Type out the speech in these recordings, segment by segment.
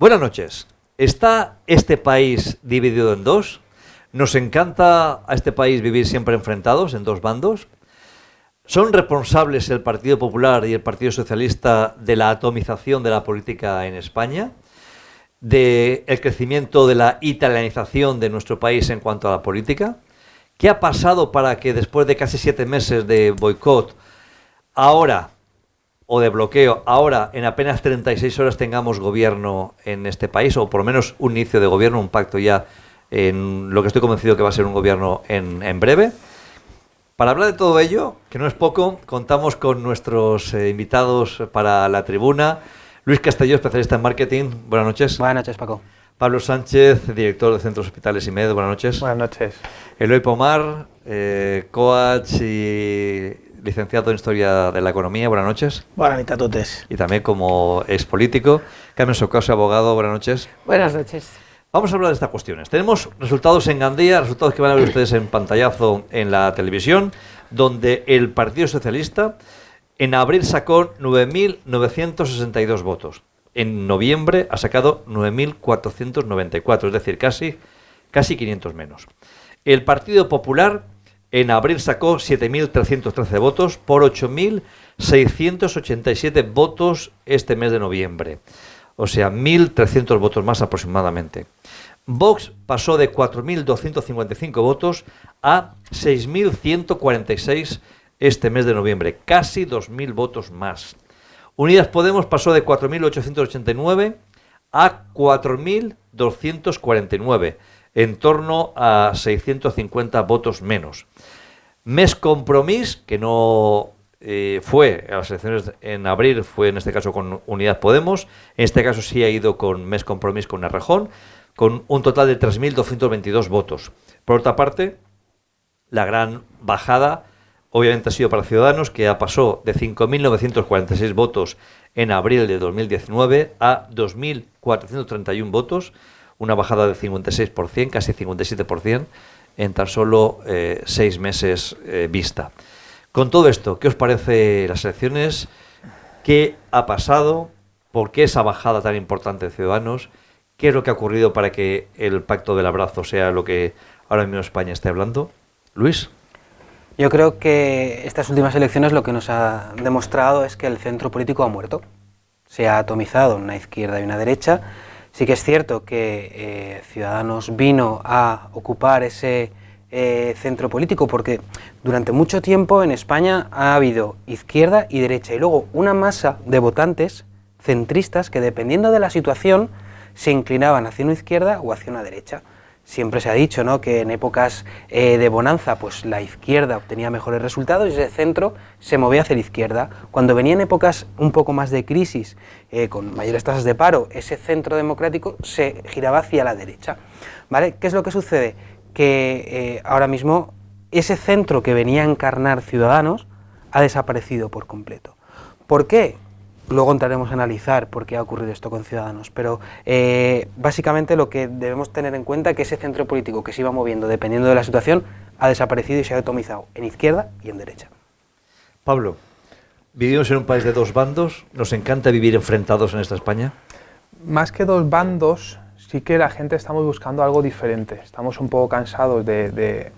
Buenas noches. ¿Está este país dividido en dos? ¿Nos encanta a este país vivir siempre enfrentados en dos bandos? ¿Son responsables el Partido Popular y el Partido Socialista de la atomización de la política en España? ¿Del crecimiento de la italianización de nuestro país en cuanto a la política? ¿Qué ha pasado para que después de casi 7 meses de boicot, ahora, o de bloqueo, ahora en apenas 36 horas tengamos gobierno en este país, o por lo menos un inicio de gobierno, un pacto ya en lo que estoy convencido que va a ser un gobierno en breve? Para hablar de todo ello, que no es poco, contamos con nuestros invitados para la tribuna. Luis Castelló, especialista en marketing. Buenas noches. Buenas noches, Paco. Pablo Sánchez, director de Centros Hospitales y Med. Buenas noches. Buenas noches. Eloy Pomar, coach y licenciado en Historia de la Economía. Buenas noches. Buenas noches a todos. Y también como expolítico. Carmen Socasa, abogado. Buenas noches. Buenas noches. Vamos a hablar de estas cuestiones. Tenemos resultados en Gandía, resultados que van a ver ustedes en pantallazo en la televisión, donde el Partido Socialista en abril sacó 9.962 votos. En noviembre ha sacado 9.494, es decir, casi 500 menos. El Partido Popular en abril sacó 7.313 votos por 8.687 votos este mes de noviembre. O sea, 1.300 votos más aproximadamente. Vox pasó de 4.255 votos a 6.146 este mes de noviembre, casi 2.000 votos más. Unidas Podemos pasó de 4.889 a 4.249, en torno a 650 votos menos. Més Compromís, que no fue a las elecciones en abril, fue en este caso con Unidas Podemos, en este caso sí ha ido con Més Compromís con Errejón, con un total de 3.222 votos. Por otra parte, la gran bajada obviamente ha sido para Ciudadanos, que pasó de 5.946 votos en abril de 2019 a 2.431 votos, una bajada de 56%, casi 57%, en tan solo 6 meses vista. Con todo esto, ¿qué os parece las elecciones? ¿Qué ha pasado? ¿Por qué esa bajada tan importante de Ciudadanos? ¿Qué es lo que ha ocurrido para que el pacto del abrazo sea lo que ahora mismo España esté hablando? Luis. Yo creo que estas últimas elecciones lo que nos ha demostrado es que el centro político ha muerto. Se ha atomizado una izquierda y una derecha. Sí que es cierto que Ciudadanos vino a ocupar ese centro político, porque durante mucho tiempo en España ha habido izquierda y derecha, y luego una masa de votantes centristas que, dependiendo de la situación, se inclinaban hacia una izquierda o hacia una derecha. Siempre se ha dicho, ¿no?, que en épocas de bonanza pues la izquierda obtenía mejores resultados y ese centro se movía hacia la izquierda. Cuando venían épocas un poco más de crisis, con mayores tasas de paro, ese centro democrático se giraba hacia la derecha, ¿vale? ¿Qué es lo que sucede? Que ahora mismo ese centro que venía a encarnar Ciudadanos ha desaparecido por completo. ¿Por qué? Luego entraremos a analizar por qué ha ocurrido esto con Ciudadanos, pero básicamente lo que debemos tener en cuenta es que ese centro político que se iba moviendo dependiendo de la situación ha desaparecido y se ha atomizado en izquierda y en derecha. Pablo, vivimos en un país de dos bandos, ¿nos encanta vivir enfrentados en esta España? Más que dos bandos, sí que la gente estamos buscando algo diferente. Estamos un poco cansados de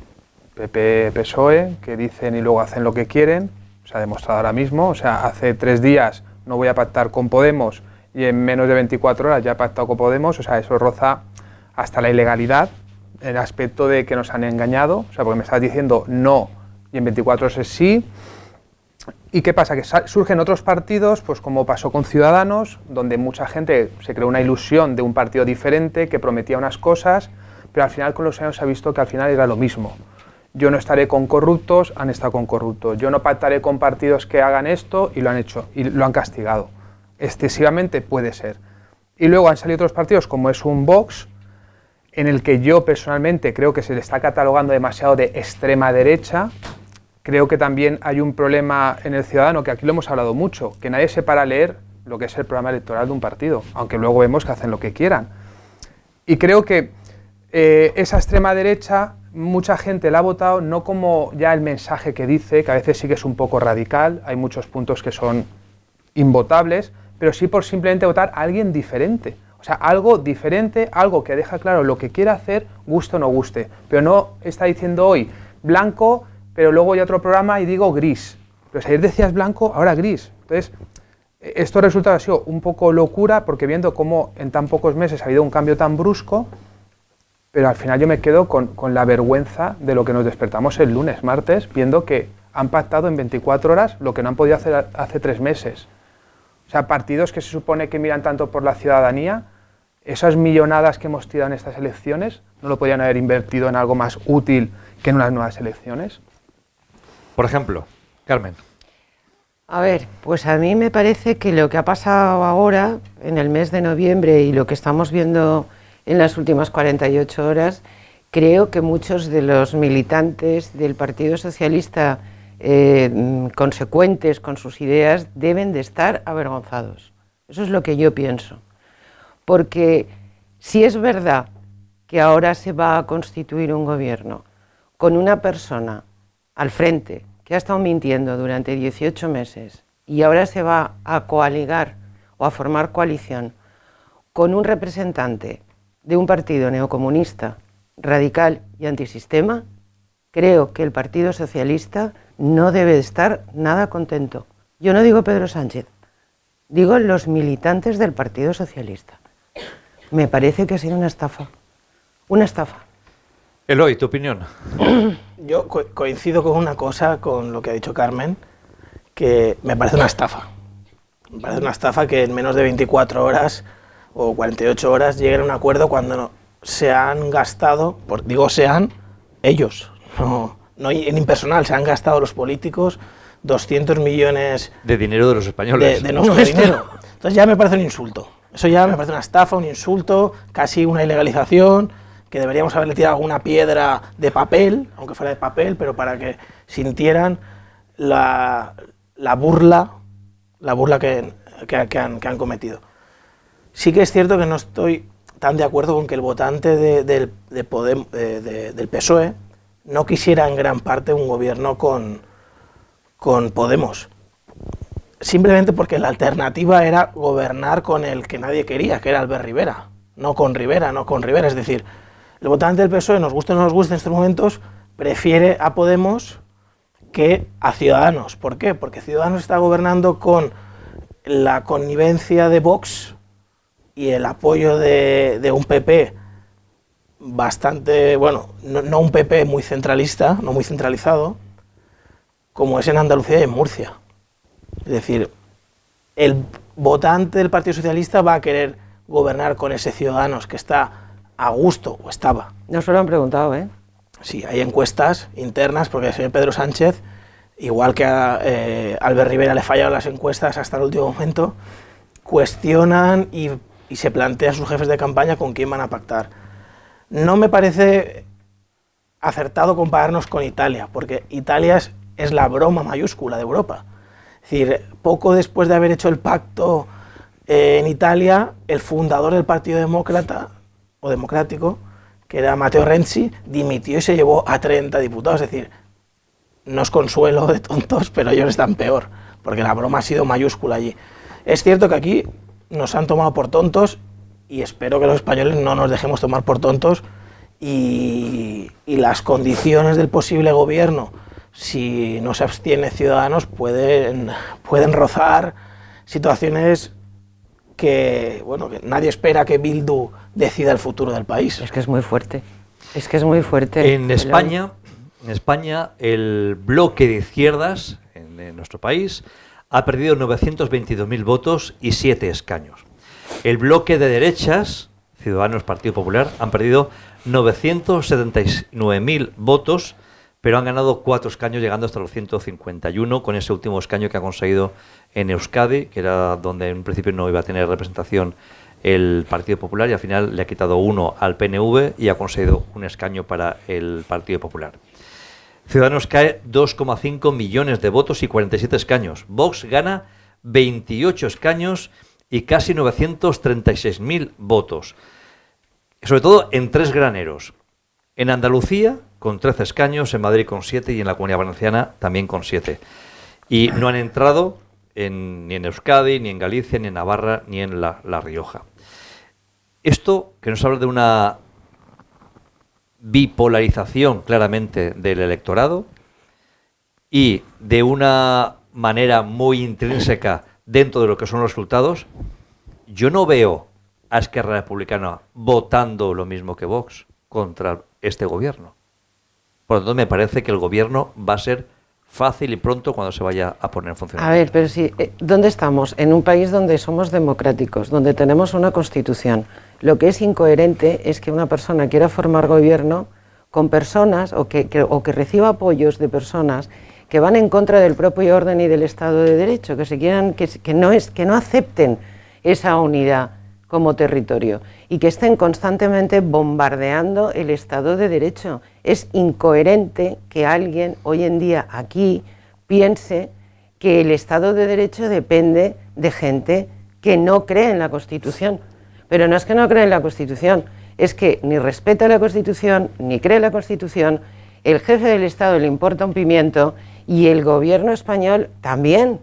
PP-PSOE, que dicen y luego hacen lo que quieren. Se ha demostrado ahora mismo, o sea, hace 3 días no voy a pactar con Podemos y en menos de 24 horas ya he pactado con Podemos, o sea, eso roza hasta la ilegalidad, el aspecto de que nos han engañado, o sea, porque me estás diciendo no y en 24 horas es sí. ¿Y qué pasa? Que surgen otros partidos, pues como pasó con Ciudadanos, donde mucha gente se creó una ilusión de un partido diferente, que prometía unas cosas, pero al final con los años se ha visto que al final era lo mismo. Yo no estaré con corruptos, han estado con corruptos. Yo no pactaré con partidos que hagan esto y lo han hecho, y lo han castigado. Excesivamente puede ser. Y luego han salido otros partidos, como es un Vox, en el que yo personalmente creo que se le está catalogando demasiado de extrema derecha. Creo que también hay un problema en el ciudadano, que aquí lo hemos hablado mucho, que nadie se para a leer lo que es el programa electoral de un partido, aunque luego vemos que hacen lo que quieran. Y creo que esa extrema derecha, mucha gente la ha votado no como ya el mensaje que dice, que a veces sí que es un poco radical, hay muchos puntos que son invotables, pero sí por simplemente votar a alguien diferente. O sea, algo diferente, algo que deja claro lo que quiere hacer, guste o no guste. Pero no está diciendo hoy blanco, pero luego hay otro programa y digo gris. Pero si ayer decías blanco, ahora gris. Entonces, esto resulta ha sido un poco locura, porque viendo cómo en tan pocos meses ha habido un cambio tan brusco, pero al final yo me quedo con la vergüenza de lo que nos despertamos el lunes, martes, viendo que han pactado en 24 horas lo que no han podido hacer hace 3 meses. O sea, partidos que se supone que miran tanto por la ciudadanía, esas millonadas que hemos tirado en estas elecciones, ¿no lo podían haber invertido en algo más útil que en unas nuevas elecciones? Por ejemplo, Carmen. A ver, pues a mí me parece que lo que ha pasado ahora, en el mes de noviembre, y lo que estamos viendo en las últimas 48 horas, creo que muchos de los militantes del Partido Socialista consecuentes con sus ideas deben de estar avergonzados. Eso es lo que yo pienso. Porque si es verdad que ahora se va a constituir un gobierno con una persona al frente que ha estado mintiendo durante 18 meses y ahora se va a coaligar o a formar coalición con un representante de un partido neocomunista, radical y antisistema, creo que el Partido Socialista no debe de estar nada contento. Yo no digo Pedro Sánchez, digo los militantes del Partido Socialista. Me parece que ha sido una estafa. Una estafa. Eloy, ¿tu opinión? Yo coincido con una cosa, con lo que ha dicho Carmen, que me parece una estafa. Me parece una estafa que en menos de 24 horas o 48 horas lleguen a un acuerdo cuando se han gastado, digo ellos, no en impersonal, se han gastado los políticos 200 millones de dinero de los españoles. De nuestro dinero. Entonces ya me parece un insulto. Eso ya me parece una estafa, un insulto, casi una ilegalización, que deberíamos haberle tirado alguna piedra de papel, aunque fuera de papel, pero para que sintieran la burla que han cometido. Sí que es cierto que no estoy tan de acuerdo con que el votante del PSOE no quisiera en gran parte un gobierno con Podemos. Simplemente porque la alternativa era gobernar con el que nadie quería, que era Albert Rivera. No con Rivera. Es decir, el votante del PSOE, nos guste o no nos guste en estos momentos, prefiere a Podemos que a Ciudadanos. ¿Por qué? Porque Ciudadanos está gobernando con la connivencia de Vox y el apoyo de un PP bastante, bueno, no un PP muy centralista, no muy centralizado, como es en Andalucía y en Murcia. Es decir, el votante del Partido Socialista va a querer gobernar con ese Ciudadanos que está a gusto, o estaba. No se lo han preguntado, ¿eh? Sí, hay encuestas internas, porque el señor Pedro Sánchez, igual que a Albert Rivera le fallaron las encuestas hasta el último momento, cuestionan y se plantean sus jefes de campaña con quién van a pactar. No me parece acertado compararnos con Italia, porque Italia es la broma mayúscula de Europa. Es decir, poco después de haber hecho el pacto en Italia, el fundador del Partido Demócrata o Democrático, que era Matteo Renzi, dimitió y se llevó a 30 diputados. Es decir, no es consuelo de tontos, pero ellos están peor, porque la broma ha sido mayúscula allí. Es cierto que aquí nos han tomado por tontos y espero que los españoles no nos dejemos tomar por tontos y las condiciones del posible gobierno, si no se abstiene Ciudadanos, pueden rozar situaciones que nadie espera que Bildu decida el futuro del país. Es que es muy fuerte. En España, el bloque de izquierdas en nuestro país ha perdido 922.000 votos y 7 escaños. El bloque de derechas, Ciudadanos, Partido Popular, han perdido 979.000 votos, pero han ganado 4 escaños, llegando hasta los 151, con ese último escaño que ha conseguido en Euskadi, que era donde en principio no iba a tener representación el Partido Popular, y al final le ha quitado 1 al PNV y ha conseguido un escaño para el Partido Popular. Ciudadanos cae 2,5 millones de votos y 47 escaños. Vox gana 28 escaños y casi 936.000 votos. Sobre todo en 3 graneros. En Andalucía, con 13 escaños, en Madrid con 7 y en la Comunidad Valenciana también con 7. Y no han entrado ni en Euskadi, ni en Galicia, ni en Navarra, ni en La Rioja. Esto que nos habla de una bipolarización claramente del electorado y de una manera muy intrínseca dentro de lo que son los resultados, yo no veo a Esquerra Republicana votando lo mismo que Vox contra este gobierno. Por lo tanto, me parece que el gobierno va a ser fácil y pronto cuando se vaya a poner en funcionamiento. A ver, pero si, ¿dónde estamos? En un país donde somos democráticos, donde tenemos una constitución. Lo que es incoherente es que una persona quiera formar gobierno con personas o que reciba apoyos de personas que van en contra del propio orden y del Estado de Derecho, que no acepten esa unidad como territorio y que estén constantemente bombardeando el Estado de Derecho. Es incoherente que alguien hoy en día aquí piense que el Estado de Derecho depende de gente que no cree en la Constitución. Pero no es que no cree en la Constitución, es que ni respeta la Constitución, ni cree en la Constitución, el jefe del Estado le importa un pimiento y el gobierno español también.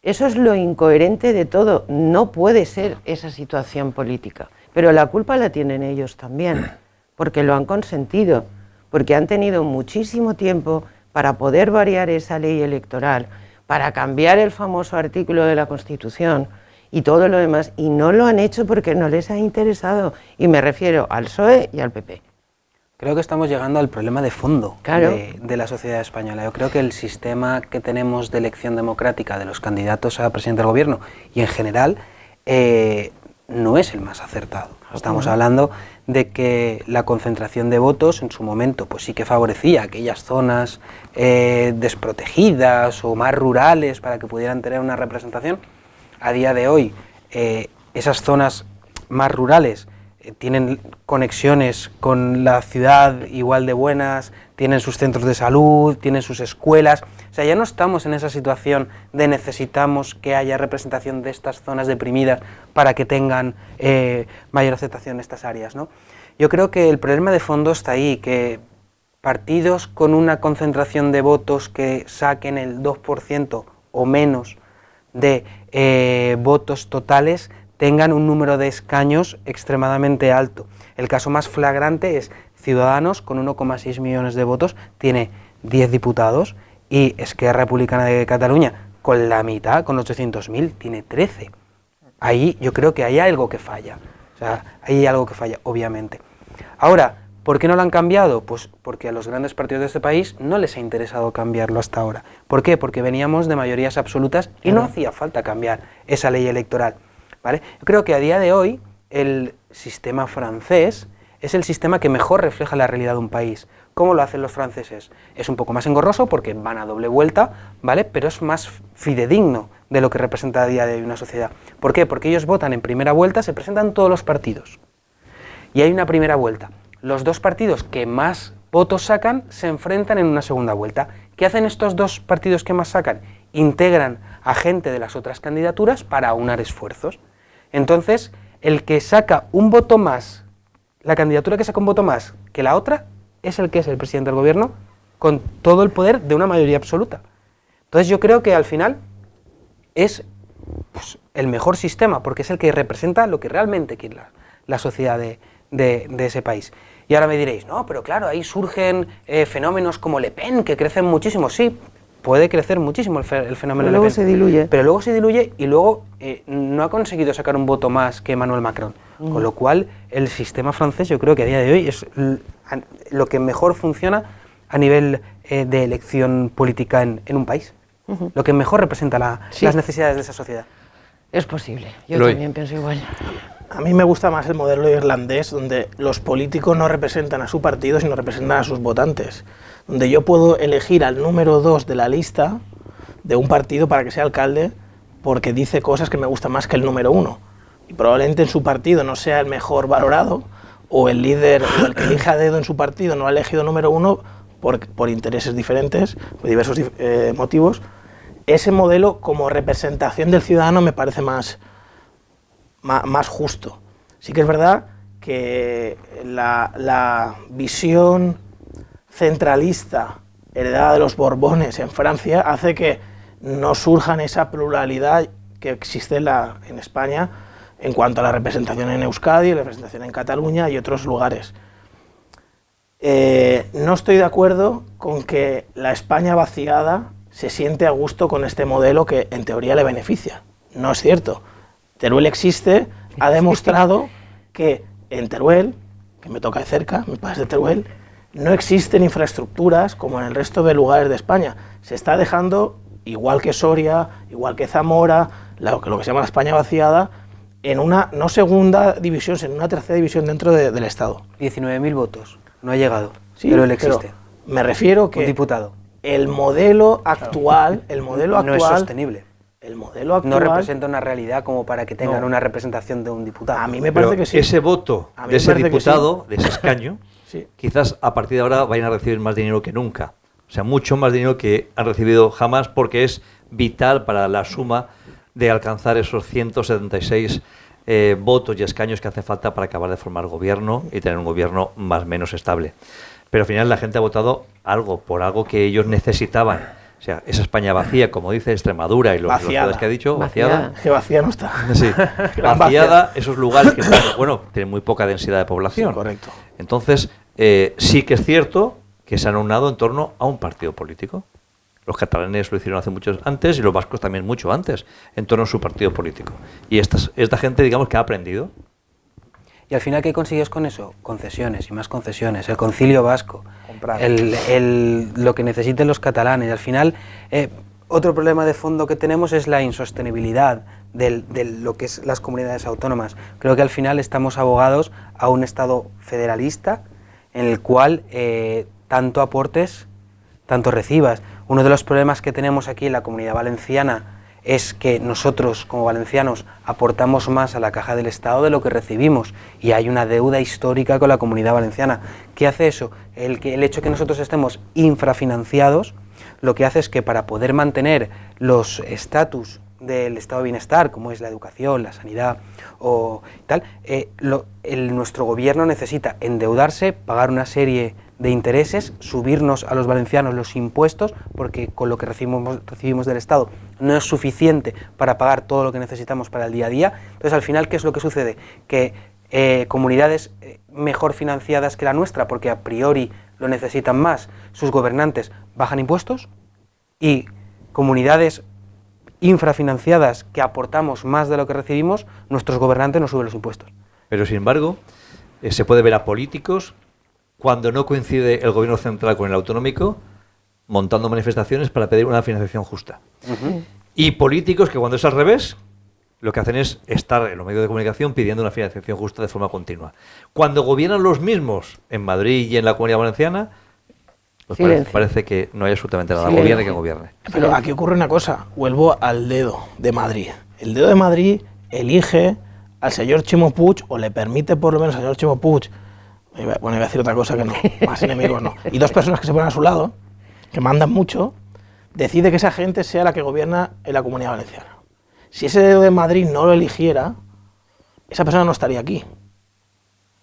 Eso es lo incoherente de todo. No puede ser esa situación política. Pero la culpa la tienen ellos también, porque lo han consentido, porque han tenido muchísimo tiempo para poder variar esa ley electoral, para cambiar el famoso artículo de la Constitución y todo lo demás, y no lo han hecho porque no les ha interesado. Y me refiero al PSOE y al PP. Creo que estamos llegando al problema de fondo Claro. de la sociedad española. Yo creo que el sistema que tenemos de elección democrática de los candidatos a presidente del gobierno y en general no es el más acertado. Estamos hablando de que la concentración de votos en su momento pues sí que favorecía aquellas zonas desprotegidas o más rurales para que pudieran tener una representación. A día de hoy esas zonas más rurales tienen conexiones con la ciudad igual de buenas, tienen sus centros de salud, tienen sus escuelas. O sea, ya no estamos en esa situación de necesitamos que haya representación de estas zonas deprimidas para que tengan mayor aceptación estas áreas, ¿no? Yo creo que el problema de fondo está ahí, que partidos con una concentración de votos que saquen el 2% o menos de votos totales tengan un número de escaños extremadamente alto. El caso más flagrante es Ciudadanos, con 1,6 millones de votos, tiene 10 diputados, y Esquerra Republicana de Cataluña, con la mitad, con 800.000, tiene 13. Ahí yo creo que hay algo que falla. O sea, hay algo que falla, obviamente. Ahora, ¿por qué no lo han cambiado? Pues porque a los grandes partidos de este país no les ha interesado cambiarlo hasta ahora. ¿Por qué? Porque veníamos de mayorías absolutas y no hacía falta cambiar esa ley electoral, ¿vale? Yo creo que a día de hoy el sistema francés es el sistema que mejor refleja la realidad de un país. ¿Cómo lo hacen los franceses? Es un poco más engorroso porque van a doble vuelta, ¿vale? Pero es más fidedigno de lo que representa a día de hoy una sociedad. ¿Por qué? Porque ellos votan en primera vuelta, se presentan todos los partidos y hay una primera vuelta. Los dos partidos que más votos sacan se enfrentan en una segunda vuelta. ¿Qué hacen estos dos partidos que más sacan? Integran a gente de las otras candidaturas para aunar esfuerzos. Entonces, el que saca un voto más, la candidatura que saca un voto más que la otra, es el que es el presidente del gobierno, con todo el poder de una mayoría absoluta. Entonces yo creo que al final es pues, el mejor sistema, porque es el que representa lo que realmente quiere la sociedad de ese país. Y ahora me diréis, no, pero claro, ahí surgen fenómenos como Le Pen, que crecen muchísimo. Sí, puede crecer muchísimo el fenómeno Le Pen. Luego se diluye. Pero luego se diluye y luego no ha conseguido sacar un voto más que Emmanuel Macron. Con lo cual, el sistema francés yo creo que a día de hoy es lo que mejor funciona a nivel de elección política en un país. Lo que mejor representa las necesidades de esa sociedad. Es posible, yo Eloy. también pienso igual. A mí me gusta más el modelo irlandés, donde los políticos no representan a su partido, sino representan a sus votantes. Donde yo puedo elegir al número 2 de la lista de un partido para que sea alcalde, porque dice cosas que me gustan más que el número 1. Y probablemente en su partido no sea el mejor valorado, o el líder, o el que elige a dedo en su partido no ha elegido número 1 por intereses diferentes, por diversos motivos. Ese modelo como representación del ciudadano me parece más justo. Sí que es verdad que la visión centralista heredada de los Borbones en Francia hace que no surjan esa pluralidad que existe en España en cuanto a la representación en Euskadi, la representación en Cataluña y otros lugares. No estoy de acuerdo con que la España vaciada se siente a gusto con este modelo que en teoría le beneficia. No es cierto. Teruel existe, ha demostrado que en Teruel, que me toca de cerca, mi padre es de Teruel, no existen infraestructuras como en el resto de lugares de España. Se está dejando, igual que Soria, igual que Zamora, lo que se llama la España vaciada, en una, no segunda división, sino en una tercera división dentro del Estado. 19.000 votos, no ha llegado, Sí, pero él existe. pero me refiero Un que diputado. el modelo actual, No es sostenible. el modelo actual, No representa una realidad como para que tengan No. una representación de un diputado. a mí me parece Pero que sí. ese voto A mí de me ese parece que diputado, de ese escaño, Sí. quizás a partir de ahora vayan a recibir más dinero que nunca. O sea, mucho más dinero que han recibido jamás, porque es vital para la suma de alcanzar esos 176 votos y escaños que hace falta para acabar de formar gobierno y tener un gobierno más o menos estable. Pero al final la gente ha votado por algo que ellos necesitaban. O sea, esa España vacía, como dice Extremadura y los Vaciada. ciudades que ha dicho, vaciada. Que vacía no está. Sí, Gran vaciada, esos lugares que están, bueno, tienen muy poca densidad de población. Sí, correcto. Entonces, sí que es cierto que se han unado en torno a un partido político. Los catalanes lo hicieron hace mucho antes y los vascos también mucho antes, en torno a su partido político. Y esta gente, digamos, que ha aprendido. ¿Y al final qué consigues con eso? Concesiones y más concesiones. El concilio vasco, Comprar. lo que necesiten los catalanes. Al final, otro problema de fondo que tenemos es la insostenibilidad de lo que es las comunidades autónomas. Creo que al final estamos abogados a un Estado federalista en el cual tanto aportes, tanto recibas. Uno de los problemas que tenemos aquí en la Comunidad Valenciana es que nosotros, como valencianos, aportamos más a la caja del Estado de lo que recibimos, y hay una deuda histórica con la Comunidad Valenciana. ¿Qué hace eso? El hecho de que nosotros estemos infrafinanciados, lo que hace es que para poder mantener los estatus del estado de bienestar, como es la educación, la sanidad o tal, nuestro gobierno necesita endeudarse, pagar una serie de intereses, subirnos a los valencianos los impuestos, porque con lo que recibimos del Estado no es suficiente para pagar todo lo que necesitamos para el día a día. Entonces, al final, ¿qué es lo que sucede? Que comunidades mejor financiadas que la nuestra, porque a priori lo necesitan más, sus gobernantes bajan impuestos, y comunidades infrafinanciadas que aportamos más de lo que recibimos, nuestros gobernantes nos suben los impuestos. Pero, sin embargo, se puede ver a políticos, cuando no coincide el gobierno central con el autonómico, montando manifestaciones para pedir una financiación justa. Y políticos que, cuando es al revés, lo que hacen es estar en los medios de comunicación pidiendo una financiación justa de forma continua. Cuando gobiernan los mismos en Madrid y en la Comunidad Valenciana, pues parece que no hay absolutamente nada. Silencio. Gobierne quien gobierne. Pero aquí ocurre una cosa, vuelvo al dedo de Madrid. El dedo de Madrid elige al señor Chimo Puig, o le permite por lo menos al señor Chimo Puig, bueno, iba a decir otra cosa que no, más enemigos no, y dos personas que se ponen a su lado, que mandan mucho, decide que esa gente sea la que gobierna en la Comunidad Valenciana. Si ese dedo de Madrid no lo eligiera, esa persona no estaría aquí.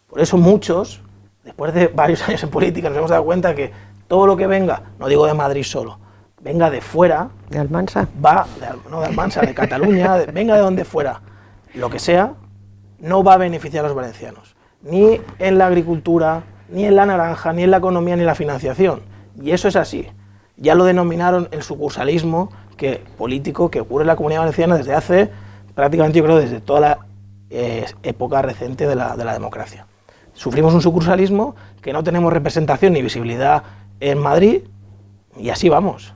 Por eso muchos, después de varios años en política, nos hemos dado cuenta que todo lo que venga, no digo de Madrid solo, venga de fuera, ¿De Almansa? no de Almansa, de Cataluña, venga de donde fuera, lo que sea, no va a beneficiar a los valencianos. Ni en la agricultura, ni en la naranja, ni en la economía, ni en la financiación. Y eso es así. Ya lo denominaron el sucursalismo político que ocurre en la Comunidad Valenciana desde hace, prácticamente yo creo, desde toda la época reciente de la democracia. Sufrimos un sucursalismo, que no tenemos representación ni visibilidad en Madrid, y así vamos,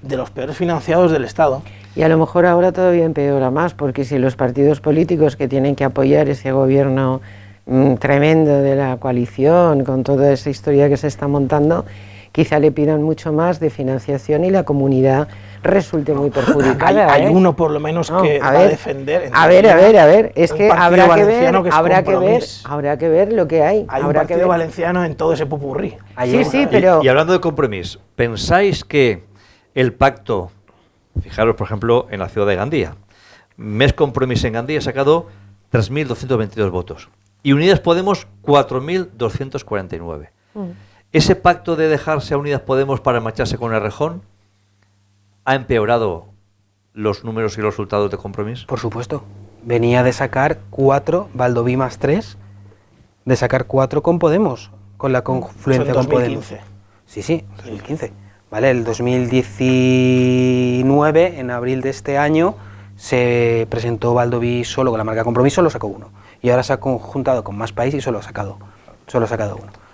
de los peores financiados del Estado. Y a lo mejor ahora todavía empeora más, porque si los partidos políticos que tienen que apoyar ese gobierno tremendo de la coalición, con toda esa historia que se está montando, quizá le pidan mucho más de financiación y la comunidad resulte muy perjudicada. Hay uno por lo menos que va a defender. A ver, es que habrá que ver lo que hay. Hay un partido valenciano en todo ese popurrí. Sí, pero... Y hablando de compromiso, ¿pensáis que el pacto, fijaros por ejemplo en la ciudad de Gandía, Més Compromís en Gandía ha sacado 3.222 votos y Unidas Podemos 4.249? ¿Ese pacto de dejarse a Unidas Podemos para marcharse con Errejón ha empeorado los números y los resultados de Compromís? Por supuesto, venía de sacar 4, Baldoví más 3, de sacar 4 con Podemos, con la confluencia Eso en con Podemos. 2015. Sí, 2015. ¿Vale? El 2019, en abril de este año, se presentó Baldoví solo con la marca Compromís, solo sacó 1. Y ahora se ha conjuntado con Más País y solo ha sacado 1.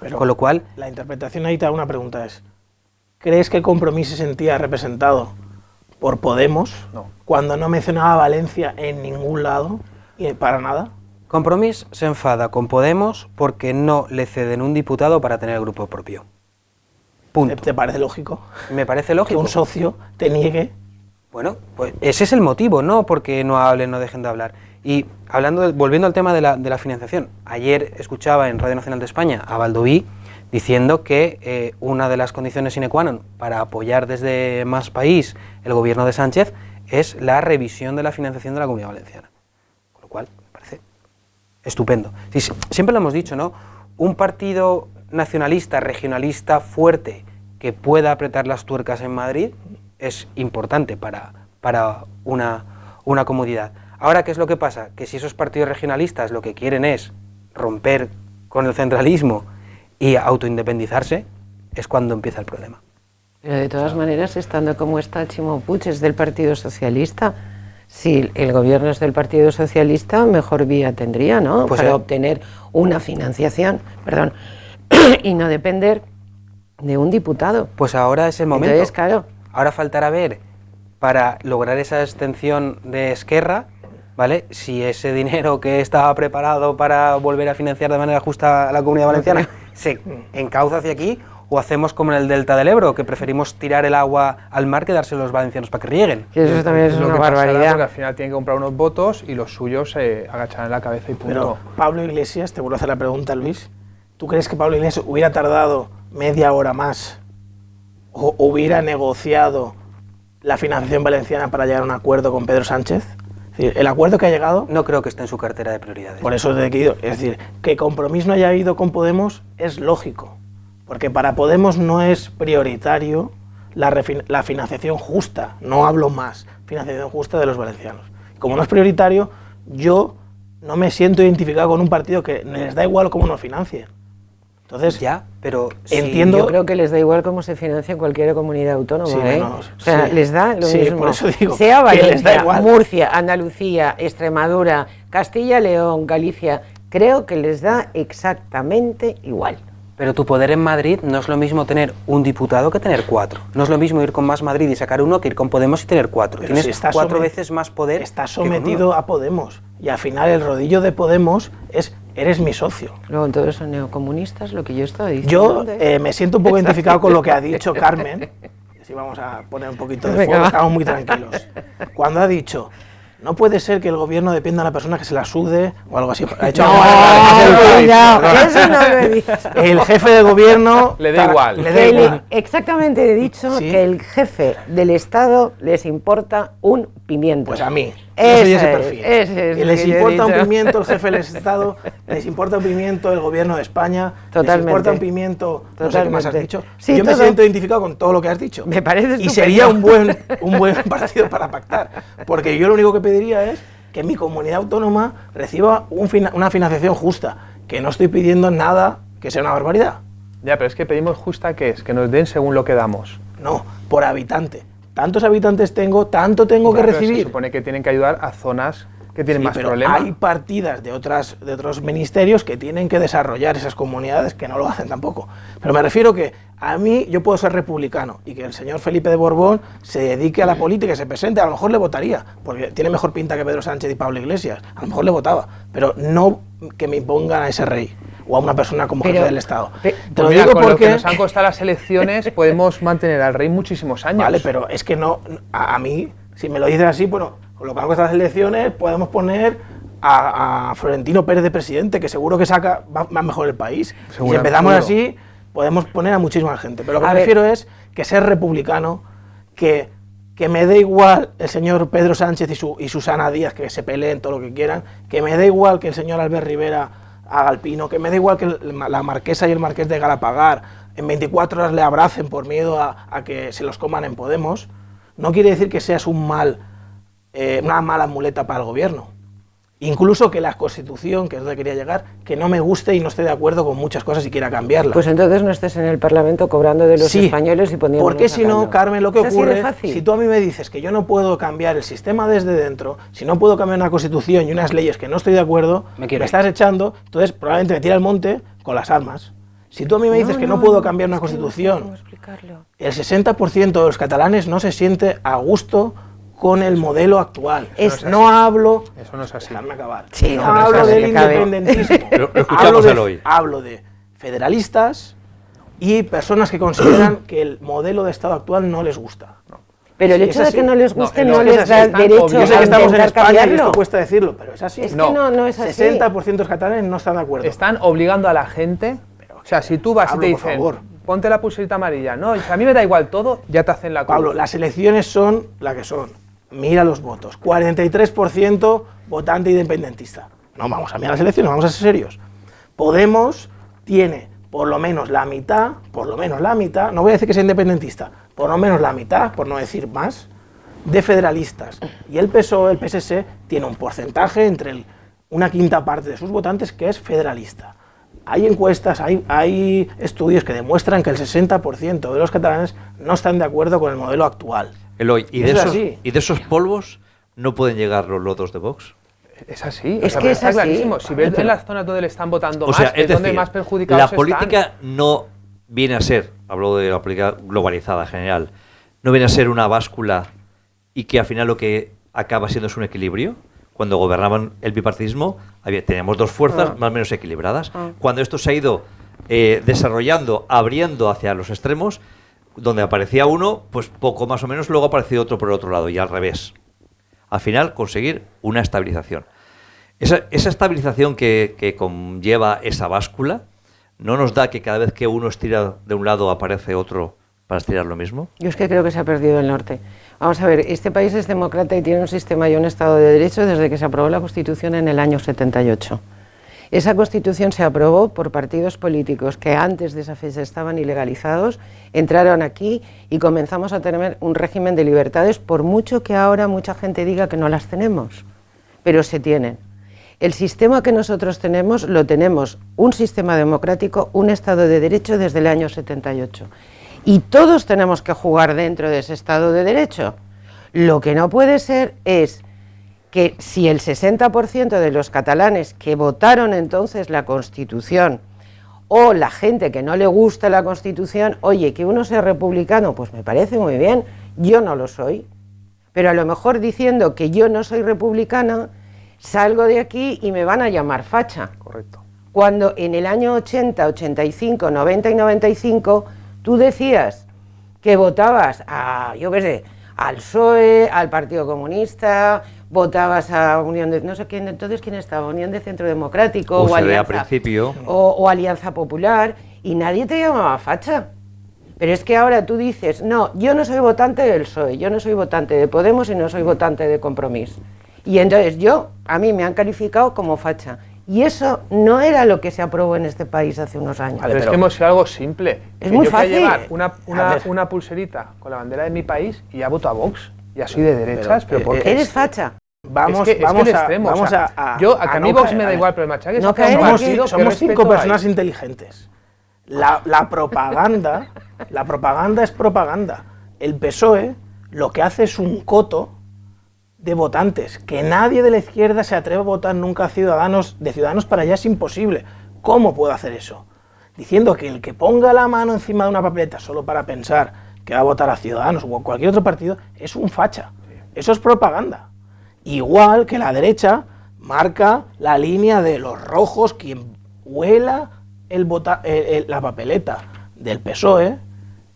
Pero Con lo cual, la interpretación ahí te da una pregunta es, ¿crees que Compromís se sentía representado por Podemos No. cuando no mencionaba a Valencia en ningún lado y para nada? Compromís se enfada con Podemos porque no le ceden un diputado para tener el grupo propio. Punto. ¿Te parece lógico Me parece que lógico. un socio te niegue? Bueno, pues ese es el motivo, no porque no hablen, no dejen de hablar. Y volviendo al tema de la financiación, ayer escuchaba en Radio Nacional de España a Baldoví diciendo que una de las condiciones sine qua non para apoyar desde Más País el gobierno de Sánchez es la revisión de la financiación de la Comunidad Valenciana. Con lo cual, me parece estupendo. Sí, siempre lo hemos dicho, ¿no? Un partido nacionalista, regionalista fuerte que pueda apretar las tuercas en Madrid es importante para una comunidad. Ahora, ¿qué es lo que pasa? Que si esos partidos regionalistas lo que quieren es romper con el centralismo y autoindependizarse, es cuando empieza el problema. Pero de todas maneras, estando como está Chimo Puig, es del Partido Socialista. Si el gobierno es del Partido Socialista, mejor vía tendría, ¿no? Pues para obtener una financiación, y no depender de un diputado. Pues ahora es el momento. Entonces, claro, Ahora faltará ver, para lograr esa extensión de Esquerra, ¿vale? Si ese dinero que estaba preparado para volver a financiar de manera justa a la Comunidad Valenciana se encauza hacia aquí, o hacemos como en el Delta del Ebro, que preferimos tirar el agua al mar que dárselo a los valencianos para que rieguen. que eso también es lo una que pasará, porque barbaridad. al final tienen que comprar unos votos y los suyos se agacharán la cabeza y punto. Pero Pablo Iglesias, te vuelvo a hacer la pregunta, Luis, ¿tú crees que Pablo Iglesias hubiera tardado media hora más o hubiera negociado la financiación valenciana para llegar a un acuerdo con Pedro Sánchez? Es decir, el acuerdo que ha llegado, No creo que esté en su cartera de prioridades. por eso he ido, es decir, que Compromís no haya ido con Podemos es lógico, porque para Podemos no es prioritario la financiación justa, no hablo más, financiación justa de los valencianos. Como no es prioritario, yo no me siento identificado con un partido que les da igual cómo nos financien. Entonces, Ya, pero entiendo- Yo creo que les da igual cómo se financia en cualquier comunidad autónoma, Sí, ¿eh? menos, O sea, sí. les da lo Sí, mismo. por eso digo sea que les da Valencia, igual. Murcia, Andalucía, Extremadura, Castilla, León, Galicia, creo que les da exactamente igual. Pero tu poder en Madrid no es lo mismo tener un diputado que tener 4. No es lo mismo ir con Más Madrid y sacar 1 que ir con Podemos y tener 4. Pero Tienes si está 4 somet- veces más poder. está que con sometido uno. a Podemos. Y al final el rodillo de Podemos es, eres mi socio. Luego todos son neocomunistas, lo que yo estaba diciendo Yo antes. me siento un poco identificado con lo que ha dicho Carmen. Así vamos a poner un poquito de Venga, fuego, va. estamos muy tranquilos. Cuando ha dicho, no puede ser que el gobierno dependa de una persona que se la sude o algo así. Ha dicho, No, vale, cuidado, perdona. eso no lo he dicho. El jefe del gobierno Le da igual. Le da Que igual. exactamente he dicho Sí. que el jefe del Estado les importa un pimiento. Pues a mí. Ese Yo soy ese es, perfil. ese es Y lo les que yo he importa un dicho. pimiento el jefe del Estado, les importa un pimiento el gobierno de España, Totalmente. les importa un pimiento, no sé qué más has Totalmente. dicho. Sí, Yo me todo. siento identificado con todo lo que has dicho. Me parece Y estupendo. sería un buen partido para pactar. Porque yo lo único que pediría es que mi comunidad autónoma reciba una financiación justa. Que no estoy pidiendo nada que sea una barbaridad. Ya, pero es que pedimos justa, ¿qué es? Que nos den según lo que damos. No, por habitante. Tantos habitantes tengo, tanto tengo que Ya, pero Se recibir. supone que tienen que ayudar a zonas que tienen Sí, más pero problemas. hay partidas de otros ministerios que tienen que desarrollar esas comunidades que no lo hacen tampoco. Pero me refiero que a mí yo puedo ser republicano y que el señor Felipe de Borbón se dedique a la política y se presente, a lo mejor le votaría, porque tiene mejor pinta que Pedro Sánchez y Pablo Iglesias, a lo mejor le votaba, pero no que me impongan a ese rey o a una persona como Pero- jefe del Estado. pe- Te Pues lo mira, digo con lo que porque... nos han costado las elecciones, podemos mantener al rey muchísimos años. Vale, pero es que no, a mí, si me lo dices así, bueno, con lo que han costado las elecciones, podemos poner a Florentino Pérez de presidente, que seguro que va mejor el país. Y si Seguro, empezamos seguro. así, podemos poner a muchísima gente. Pero lo que A me ver. refiero es que ser republicano, que me dé igual el señor Pedro Sánchez y Susana Díaz, que se peleen todo lo que quieran, que me dé igual que el señor Albert Rivera haga el pino, que me dé igual que la marquesa y el marqués de Galapagar en 24 horas le abracen por miedo a que se los coman en Podemos, no quiere decir que seas una mala muleta para el gobierno. Incluso que la Constitución, que es donde quería llegar, que no me guste y no esté de acuerdo con muchas cosas y quiera cambiarla. Pues entonces no estés en el Parlamento cobrando de los Sí, españoles y poniendo. porque si no, Carmen, lo que ¿Es así de ocurre, fácil? si tú a mí me dices que yo no puedo cambiar el sistema desde dentro, si no puedo cambiar una Constitución y unas leyes que no estoy de acuerdo, Me me estás echando, entonces probablemente me tira al monte con las armas. Si tú a mí me dices que no puedo cambiar una es que no sé Constitución, cómo explicarlo. el 60% de los catalanes no se siente a gusto con el modelo actual. Es- No hablo... Eso no es así. Dejadme acabar. Sí, no no, no hablo es así, del que cabe. independentismo. Lo escuchamos él hoy. Hablo de federalistas y personas que consideran que el modelo de Estado actual no les gusta. Pero el Sí, hecho es de que así. no les No, guste es no que les es así, da están derecho obvios. Yo sé a que estamos en intentar España y cambiarlo. esto cuesta decirlo, pero es así. Es que no es así. 60% de los catalanes no están de acuerdo. Están obligando a la gente. O sea, si tú vas y Pablo, te por dicen, favor. ponte la pulserita amarilla. No, a mí me da igual todo, ya te hacen la cruz. Pablo, las elecciones son la que son. Mira los votos. 43% votante independentista. No vamos a mirar las elecciones, vamos a ser serios. Podemos tiene por lo menos la mitad, no voy a decir que sea independentista, por lo menos la mitad, por no decir más, de federalistas. Y el PSOE, el PSC, tiene un porcentaje entre una quinta parte de sus votantes que es federalista. Hay encuestas, hay estudios que demuestran que el 60% de los catalanes no están de acuerdo con el modelo actual. Eloy, ¿y Eso de, es esos, así. ¿y de esos polvos no pueden llegar los lotos de Vox? Es así. Es sea, que pero es está así. clarísimo. Si ves en las zonas donde le están votando O más, sea, es es donde decir, más perjudicados la están. política no viene a ser, hablo de la política globalizada en general, no viene a ser una báscula y que al final lo que acaba siendo es un equilibrio. Cuando gobernaban el bipartidismo, teníamos dos fuerzas más o menos equilibradas. Cuando esto se ha ido desarrollando, abriendo hacia los extremos, donde aparecía uno, pues poco más o menos, luego aparecía otro por el otro lado, y al revés. Al final, conseguir una estabilización. Esa estabilización que conlleva esa báscula, ¿no nos da que cada vez que uno estira de un lado aparece otro para estirar lo mismo? Yo es que creo que se ha perdido el norte. Vamos a ver, este país es demócrata y tiene un sistema y un Estado de Derecho desde que se aprobó la Constitución en el año 78. Esa Constitución se aprobó por partidos políticos que antes de esa fecha estaban ilegalizados, entraron aquí y comenzamos a tener un régimen de libertades, por mucho que ahora mucha gente diga que no las tenemos, pero se tienen. El sistema que nosotros tenemos, lo tenemos, un sistema democrático, un Estado de Derecho desde el año 78. Y todos tenemos que jugar dentro de ese Estado de Derecho. Lo que no puede ser es que si el 60% de los catalanes que votaron entonces la Constitución o la gente que no le gusta la Constitución, oye, que uno sea republicano, pues me parece muy bien, yo no lo soy, pero a lo mejor diciendo que yo no soy republicana, salgo de aquí y me van a llamar facha. Correcto. Cuando en el año 80, 85, 90 y 95 tú decías que votabas a, yo qué sé, al PSOE, al Partido Comunista, votabas a Unión de... no sé quién, entonces quién estaba, Unión de Centro Democrático o UCD Alianza, al principio. o Alianza Popular, y nadie te llamaba facha. Pero es que ahora tú dices, no, yo no soy votante del PSOE, yo no soy votante de Podemos y no soy votante de Compromís. Y entonces a mí me han calificado como facha. Y eso no era lo que se aprobó en este país hace unos años. Pero es que hemos hecho algo simple. Es Que muy yo quiero fácil. llevar A ver. una pulserita con la bandera de mi país y ya voto a Vox. Ya soy de derechas, pero ¿por qué? Eres facha. Vamos, es que vamos el a, extremo, vamos o sea, a a no mí Vox caer, me a da ver. igual, pero el machaque No saca un caemos. partido que Somos cinco respeto personas hay. inteligentes. La propaganda es propaganda. El PSOE lo que hace es un coto de votantes, que nadie de la izquierda se atreve a votar nunca a Ciudadanos, de Ciudadanos para allá es imposible. ¿Cómo puedo hacer eso? Diciendo que el que ponga la mano encima de una papeleta solo para pensar que va a votar a Ciudadanos o a cualquier otro partido es un facha. Eso es propaganda. Igual que la derecha marca la línea de los rojos, quien huela la papeleta del PSOE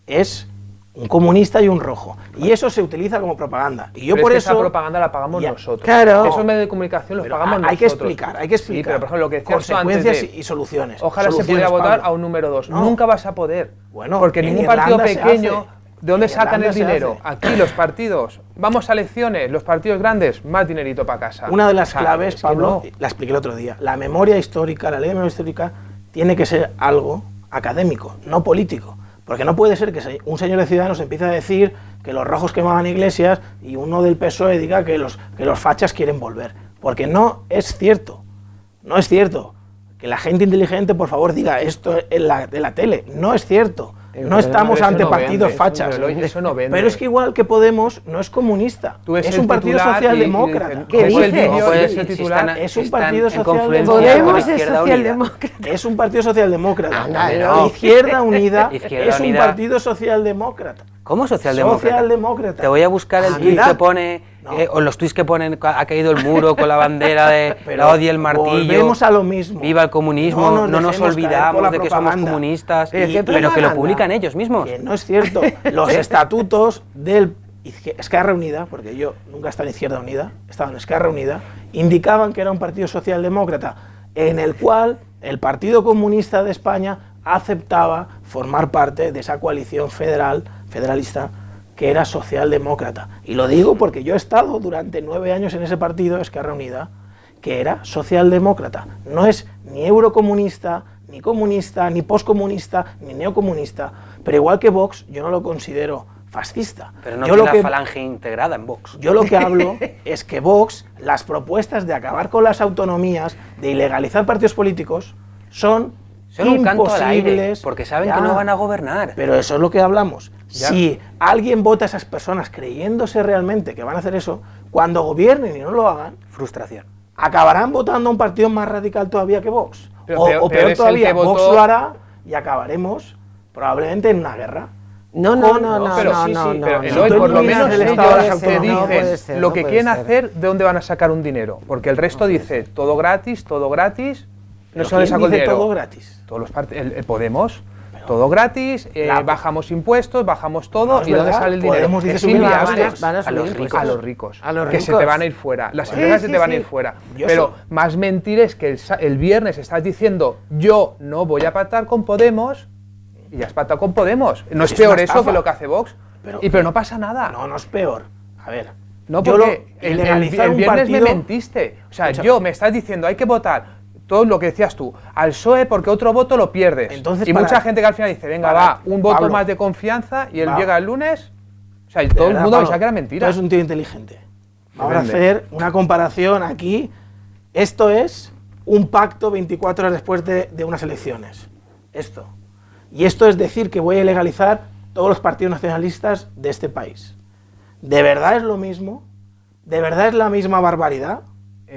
es un comunista y un rojo. Y eso se utiliza como propaganda. Y yo Pero por es que eso... esa propaganda la pagamos Ya. nosotros. Claro. Esos medios de comunicación los Pero pagamos hay que nosotros. explicar, hay que explicar. Sí, pero por ejemplo, lo que decías tú antes consecuencias de... y soluciones. Ojalá se Soluciones, pudiera votar Pablo. a un número 2. No. Nunca vas a poder. Bueno, porque en ningún partido Irlanda se pequeño... hace. ¿De dónde En sacan Irlanda el se dinero? hace. Aquí los partidos. Vamos a elecciones, los partidos grandes, más dinerito para casa. Una de las O sea, claves, es que Pablo, no. la expliqué el otro día, la memoria histórica, la ley de memoria histórica, tiene que ser algo académico, no político. Porque no puede ser que un señor de Ciudadanos empiece a decir que los rojos quemaban iglesias y uno del PSOE diga que los fachas quieren volver. porque no es cierto. No es cierto. Que la gente inteligente, por favor, diga esto en la tele. No es cierto. No estamos Pero eso ante no partidos vende, fachas. eso no vende. Pero es que igual que Podemos no es comunista. Tú ves Es el un partido titular socialdemócrata. ¿Qué ves el dices? vídeo, Puede ves ser el titular. Es un están partido en confluencia socialdemócrata. con Podemos es Izquierda Unida. socialdemócrata. Es un partido socialdemócrata. Anda, no. Izquierda Unida Izquierda es un Unida. partido socialdemócrata. ¿Cómo socialdemócrata? Socialdemócrata. Te voy a buscar el tweet mira. que pone, No. o los tweets que ponen, ha caído el muro con la bandera de la odia el martillo. Volvemos a lo mismo. Viva el comunismo, No no nos dejemos caer por olvidamos la de que somos propaganda. comunistas, ¿Pero qué pero que lo propaganda? publican ellos mismos. Que no es cierto. Los estatutos del Esquerra Unida, porque yo nunca he estado en Izquierda Unida, he estado en Esquerra Unida, indicaban que era un partido socialdemócrata, en el cual el Partido Comunista de España aceptaba formar parte de esa coalición federalista, que era socialdemócrata. Y lo digo porque yo he estado durante 9 años en ese partido, Esquerra Unida, que era socialdemócrata. No es ni eurocomunista, ni comunista, ni poscomunista, ni neocomunista. Pero igual que Vox, yo no lo considero fascista. Pero no Yo tiene lo que- la falange integrada en Vox. Yo lo que hablo es que Vox, las propuestas de acabar con las autonomías, de ilegalizar partidos políticos, son un canto al aire, imposibles. porque saben Ya. que no van a gobernar. Pero eso es lo que hablamos. Ya. Si alguien vota a esas personas creyéndose realmente que van a hacer eso, cuando gobiernen y no lo hagan, Frustración. acabarán votando a un partido más radical todavía que Vox. Pero o peor peor es el todavía, que Vox votó- lo hará y acabaremos probablemente en una guerra. No, Con- pero sí, sí, sí, pero si Eloy, tú por lo eliminas menos el Estado de las ellos te autonomías, no puede dicen ser, lo no que puede quieren ser. hacer, de dónde van a sacar un dinero. Porque el resto dice todo gratis, no Pero se dónde ¿quién saco el dice dinero. todo gratis? Todos los el Podemos, todo gratis, bajamos impuestos, bajamos todo, No es ¿y dónde verdad, sale el dinero? Podemos dice Es subir inviable. impuestos. Van a A subir los impuestos. A los ricos, A los que se ricos. te van a ir fuera. Las Sí, empresas se sí, te van a sí. ir fuera. Yo Pero so- más mentira es que el viernes estás diciendo yo no voy a pactar con Podemos y ya has pactado con Podemos. No es Es peor una eso estafa. que lo que hace Vox. Pero no pasa nada. No, no es peor. A ver. No, yo porque lo- el ilegalizar un viernes me partido- mentiste. O sea, Escucha. yo me estás diciendo hay que votar todo lo que decías tú al PSOE porque otro voto lo pierdes. Entonces, y para- mucha gente que al final dice, venga, para- va, un voto Pablo, más de confianza y él va. llega el lunes. O sea, y De todo el verdad, mundo Pablo, pensaba que era mentira. Tú eres un tío inteligente. Vamos a vende. hacer una comparación aquí. Esto es un pacto 24 horas después de unas elecciones. Esto. Y esto es decir que voy a ilegalizar todos los partidos nacionalistas de este país. ¿De verdad es lo mismo? ¿De verdad es la misma barbaridad?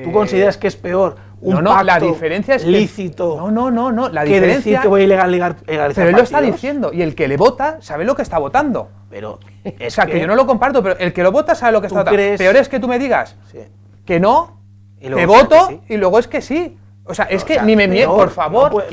¿Tú consideras que es peor un no, pacto la diferencia es que- lícito No, la que decir diferencia... que voy a ilegalizar Pero él lo está partidos? diciendo y el que le vota sabe lo que está votando. Pero O es sea, que yo no lo comparto, pero el que lo vota sabe lo que ¿Tú está votando. crees? Peor es que tú me digas Sí. que no, Y luego que sea voto que sí. y luego es que sí. O sea, es O que sea, ni me mientas, peor, por favor. no puede-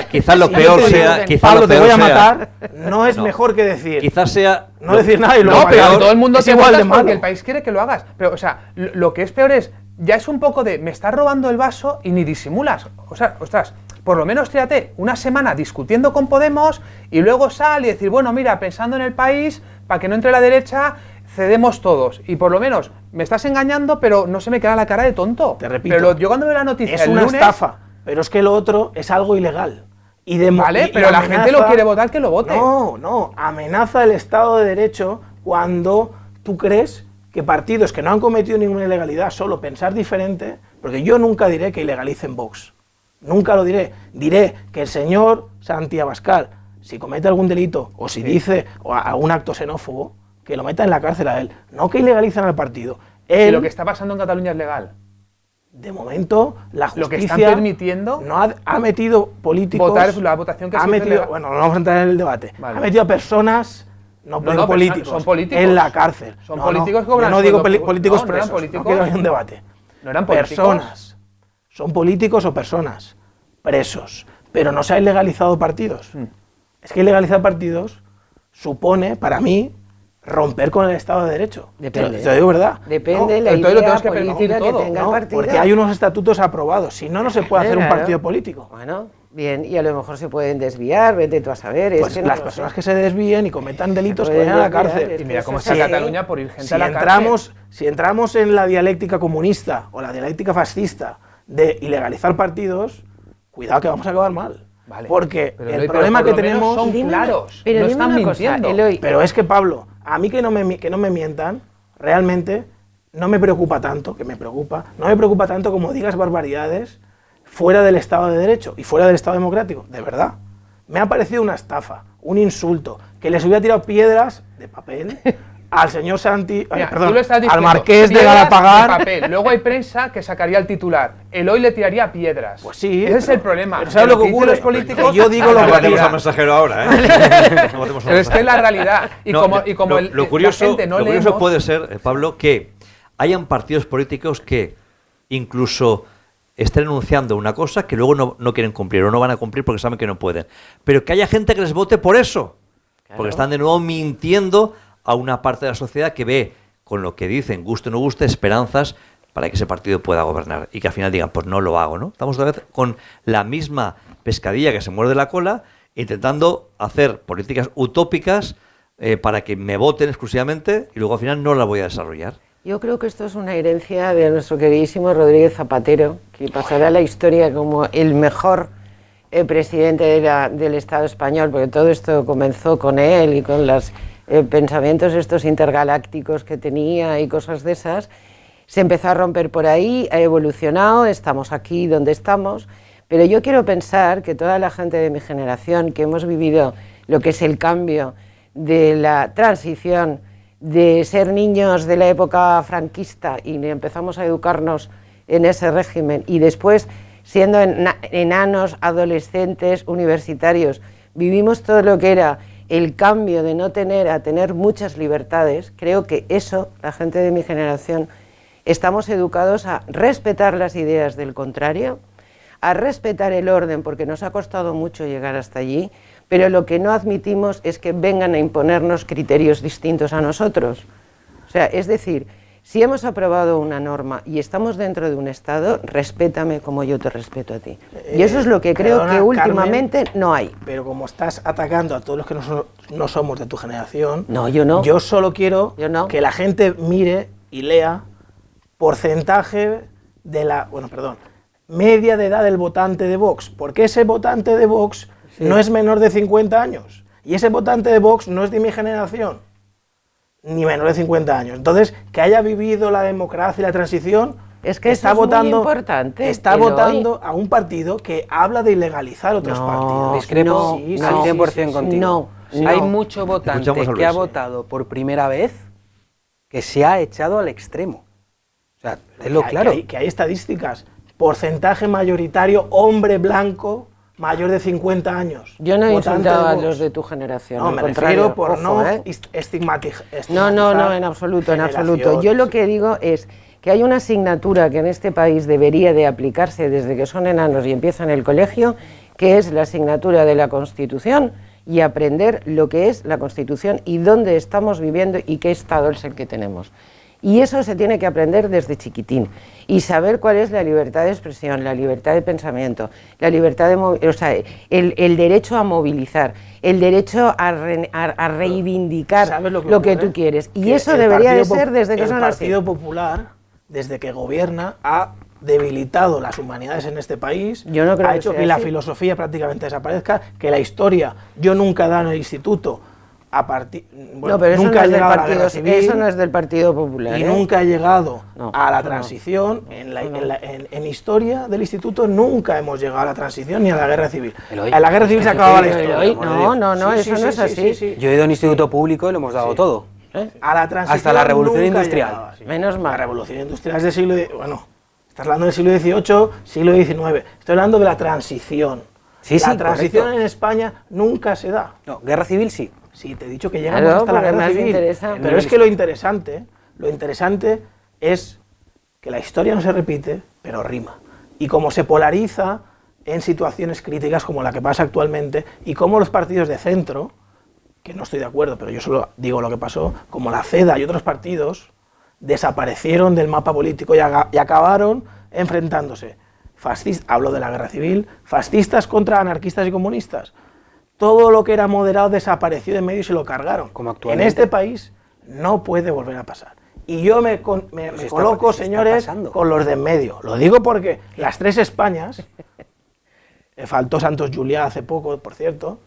Quizá lo Si yo peor te digo, sea... Quizá Pablo, lo te peor voy a sea- matar, no es No. mejor que decir. Quizás sea... No decir nada y luego No, pero peor, todo el mundo es te igual votas de malo. porque el país quiere que lo hagas. Pero, o sea, lo que es peor es, ya es un poco de, me estás robando el vaso y ni disimulas. O sea, ostras, por lo menos tírate una semana discutiendo con Podemos y luego sal y decir, bueno, mira, pensando en el país, para que no entre la derecha, cedemos todos. Y por lo menos, me estás engañando, pero no se me queda la cara de tonto. Te repito, Pero yo cuando veo la noticia Es el una lunes, estafa, pero es que lo otro es algo ilegal. Y Vale, pero la gente lo quiere votar, que lo vote. No, amenaza el Estado de Derecho cuando tú crees que partidos que no han cometido ninguna ilegalidad, solo pensar diferente, porque yo nunca diré que ilegalicen Vox. Nunca lo diré. Diré que el señor Santi Abascal, si comete algún delito o si dice algún acto xenófobo, que lo meta en la cárcel a él. No que ilegalizan al partido. Y Él, lo que está pasando en Cataluña es legal. de momento, la justicia Lo que están permitiendo no ha metido políticos. votar la votación que ha se hizo metido, ilegal. bueno, no vamos a entrar en el debate. Vale. Ha metido a personas, no, No, digo no, políticos, son políticos. en la cárcel. Son No, políticos que no, cobran yo no digo sueldo. políticos No, no eran presos, políticos. no quiero abrir un debate. No eran políticos. Personas, son políticos o personas presos, pero no se ha ilegalizado partidos. Es que ilegalizar partidos supone, para mí, romper con el Estado de Derecho. Depende. Te lo digo verdad. Depende No, la entonces lo idea tenemos que permitir política que todo, tenga no, el partido. porque hay unos estatutos aprobados, si no, no se puede hacer un Claro. partido político. Bueno, bien, y a lo mejor se pueden desviar, vete tú a saber. Es Pues que no las lo personas sé. que se desvíen y cometan delitos Se que vayan a la pueden desviar, cárcel. Y mira cómo Eso está sí. Cataluña por ir gente Si a la cárcel. si entramos en la dialéctica comunista o la dialéctica fascista de ilegalizar partidos, cuidado que vamos a acabar mal. Vale. Porque Pero, el Eloy, problema pero que por lo menos tenemos... son Dime claros. pero no dime están una cosa, mintiendo. Eloy. Pero es que, Pablo, a mí que no me mientan, realmente no me preocupa tanto, no me preocupa tanto como digas barbaridades fuera del Estado de Derecho y fuera del Estado democrático, de verdad. Me ha parecido una estafa, un insulto, que les hubiera tirado piedras de papel al señor Santi, Mira, perdón, tú lo estás al diciendo, marqués de piedras Galapagar. de papel. Luego hay prensa que sacaría el titular. Eloy le tiraría piedras. Pues sí, Ese es el problema. pero ¿sabes lo que dicen ocurre? los políticos? Que yo digo lo No que matemos diga. al mensajero ahora, ¿eh? No matemos al Pero es que es la mensajero. realidad. Y No, como lo curioso, la gente no lo curioso leemos, puede ser, Pablo, que hayan partidos políticos que incluso estén anunciando una cosa que luego no quieren cumplir o no van a cumplir porque saben que no pueden. Pero que haya gente que les vote por eso. Claro. Porque están de nuevo mintiendo a una parte de la sociedad que ve, con lo que dicen, guste o no guste, esperanzas para que ese partido pueda gobernar. Y que al final digan, pues no lo hago, ¿no? Estamos otra vez con la misma pescadilla que se muerde la cola, intentando hacer políticas utópicas para que me voten exclusivamente y luego al final no la voy a desarrollar. Yo creo que esto es una herencia de nuestro queridísimo Rodríguez Zapatero, que pasará a la historia como el mejor presidente del Estado español, porque todo esto comenzó con él y con los pensamientos estos intergalácticos que tenía y cosas de esas. Se empezó a romper por ahí, ha evolucionado, estamos aquí donde estamos, pero yo quiero pensar que toda la gente de mi generación que hemos vivido lo que es el cambio de la transición de ser niños de la época franquista y empezamos a educarnos en ese régimen y después siendo enanos, adolescentes, universitarios, vivimos todo lo que era el cambio de no tener a tener muchas libertades. Creo que eso, la gente de mi generación, estamos educados a respetar las ideas del contrario, a respetar el orden, porque nos ha costado mucho llegar hasta allí, pero lo que no admitimos es que vengan a imponernos criterios distintos a nosotros. O sea, es decir, si hemos aprobado una norma y estamos dentro de un Estado, respétame como yo te respeto a ti. Y eso es lo que creo Perdona, que últimamente Carmen, no hay. Pero como estás atacando a todos los que no somos de tu generación, No, yo no. yo solo quiero Yo no. que la gente mire y lea porcentaje de media de edad del votante de Vox, porque ese votante de Vox no es menor de 50 años, y ese votante de Vox no es de mi generación, ni menor de 50 años. Entonces, que haya vivido la democracia y la transición, Es que está eso es muy votando, importante, está Eloy. votando a un partido que habla de ilegalizar otros partidos. Discrepo Sí, sí, al sí, 100% sí, contigo. No, no. Hay mucho votante Escuchamos a que ha Luis. votado por primera vez que se ha echado al extremo. O sea, tenlo claro. Que hay estadísticas. Porcentaje mayoritario, hombre blanco, mayor de 50 años. Yo no he votante insultado a Vox. los de tu generación. No, al me contrario, refiero por ojo, no ¿eh? estigmatizar. No, en absoluto, en absoluto. Yo lo que digo es que hay una asignatura que en este país debería de aplicarse desde que son enanos y empiezan el colegio, que es la asignatura de la Constitución y aprender lo que es la Constitución y dónde estamos viviendo y qué Estado es el que tenemos. Y eso se tiene que aprender desde chiquitín y saber cuál es la libertad de expresión, la libertad de pensamiento, la libertad de el derecho a movilizar, el derecho a reivindicar ¿Sabes lo que ocurre? tú quieres. Y Que eso el debería de Partido ser desde que el son así. Partido Popular, desde que gobierna, ha debilitado las humanidades en este país, Yo no creo ha que hecho sea que la así. filosofía prácticamente desaparezca, que la historia, yo nunca he dado en el instituto, No, pero eso nunca no, he es del llegado a la partido, guerra civil, eso no es del Partido Popular. y ¿eh? nunca he llegado No, a la eso no. transición. En historia del instituto nunca hemos llegado a la transición ni a la guerra civil. Eloy, En la guerra civil se acababa la Eloy, historia. No, Sí, eso sí, no es sí, así. sí. Yo he ido a un instituto público y lo hemos dado todo. A la transición Hasta la revolución nunca industrial. llegaba, sí. Menos mal. La revolución industrial es del siglo... estás hablando del siglo XVIII, siglo XIX. Estoy hablando de la transición. Sí, la sí, transición correcto. en España nunca se da. No, guerra civil sí. Sí, te he dicho que llegamos Claro, hasta la porque guerra más civil. interesa. Pero es que lo interesante es que la historia no se repite, pero rima. Y como se polariza en situaciones críticas como la que pasa actualmente, y como los partidos de centro, que no estoy de acuerdo, pero yo solo digo lo que pasó, como la CEDA y otros partidos, desaparecieron del mapa político y acabaron enfrentándose. Hablo de la guerra civil, fascistas contra anarquistas y comunistas. Todo lo que era moderado desapareció de medio y se lo cargaron. Como actualmente. En este país no puede volver a pasar. Y yo me si coloco, está señores, pasando. con los de en medio. Lo digo porque las tres Españas, faltó Santos Juliá hace poco, por cierto,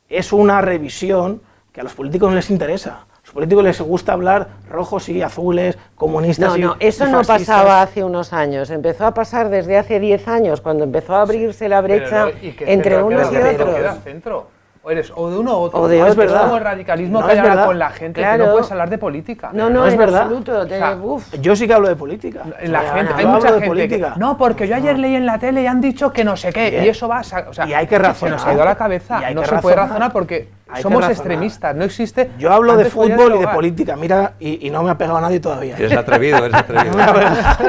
es una revisión que a los políticos no les interesa. A Los políticos les gusta hablar rojos y azules, comunistas y No, eso y no fascistas. pasaba hace unos años, empezó a pasar desde hace 10 años, cuando empezó a abrirse la brecha entre unos y otros. ¿Queda centro? O eres o de uno u otro. O de No, otro. es verdad. Como el radicalismo No, que hay es ahora verdad. con la gente, Claro. que no puedes hablar de política. No, No es en verdad. absoluto. O sea, Yo sí que hablo de política. La gente, Yo hay hablo mucha de gente política. que, no, porque yo ayer leí en la tele y han dicho que no sé qué, Bien. y eso va a... O sea, Y hay que se razonar. nos ha ido a la cabeza, Y hay no que se puede razonar. razonar porque Hay que somos razonar. extremistas, no existe... Yo hablo de antes podía fútbol y de dialogar. política, mira, y no me ha pegado nadie todavía. Eres atrevido, eres atrevido.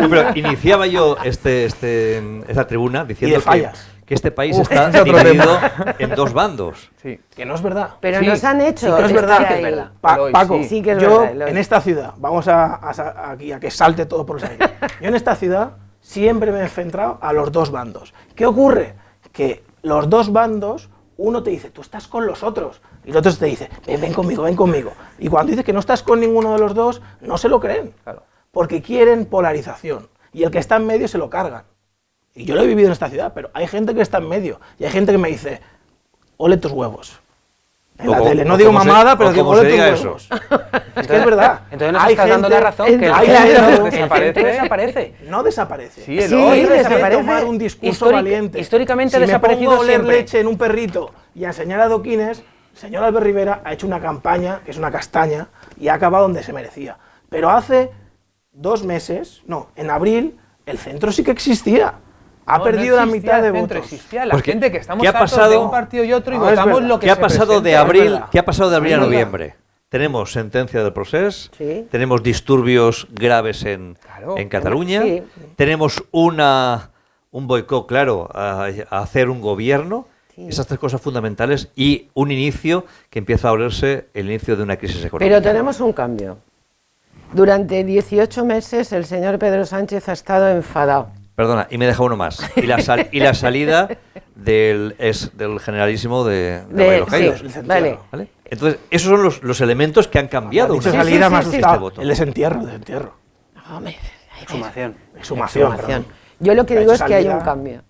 No, pero iniciaba yo esta tribuna Y diciendo de fallas. que este país Uf, está es otro dividido en dos bandos. Sí. Que no es verdad. Pero Sí, nos han hecho... sí que es estar verdad, que ahí. es verdad. Eloy, Paco, sí. Sí que es yo verdad, Eloy. en esta ciudad, vamos aquí a que salte todo por los aires. Yo en esta ciudad siempre me he enfrentado a los dos bandos. ¿Qué ocurre? Que los dos bandos, uno te dice, tú estás con los otros, y el otro te dice, ven conmigo, ven conmigo. Y cuando dices que no estás con ninguno de los dos, no se lo creen. Claro. Porque quieren polarización. Y el que está en medio se lo cargan. Y yo lo he vivido en esta ciudad, pero hay gente que está en medio. Y hay gente que me dice, ole tus huevos. En la O tele. No o digo como se- mamada, pero o digo, como ole se tus diga huevos. Es que es verdad. Entonces nos Hay estás dando gente- la razón, que el hay centro gente- desaparece. No desaparece. Sí, Sí, Eloy. Debería desaparece. tomar un discurso valiente. Históricamente si ha desaparecido me pongo a oler siempre. leche en un perrito y a enseñar adoquines, el señor Albert Rivera ha hecho una campaña, que es una castaña, y ha acabado donde se merecía. Pero hace 2 meses, no, en abril, el centro sí que existía. Ha No, perdido no la existía mitad de el centro, votos. existía la Pues que- gente que estamos ¿qué ha hartos pasado? de un partido y otro y No, es votamos verdad. lo que ¿Qué ha se pasado de presente. abril? verdad. ¿Qué ha pasado de abril a Es verdad. noviembre? Tenemos sentencia del proceso, Sí. tenemos disturbios graves en Claro. Cataluña, Sí. tenemos un boicot claro a hacer un gobierno, esas 3 cosas fundamentales y un inicio que empieza a olerse el inicio de una crisis económica. Pero tenemos un cambio. Durante 18 meses el señor Pedro Sánchez ha estado enfadado. Perdona, y me deja uno más. Y la salida del generalísimo de Bailo Sí, Jairo, vale. ¿vale? Entonces, esos son los elementos que han cambiado. Dicho una vez salida sí, me ha sí, sí. asustado. Este voto. El desentierro. Hombre, Exhumación. Exhumación. exhumación. perdón. Yo lo que Ha digo hecho es que hay un salida. cambio.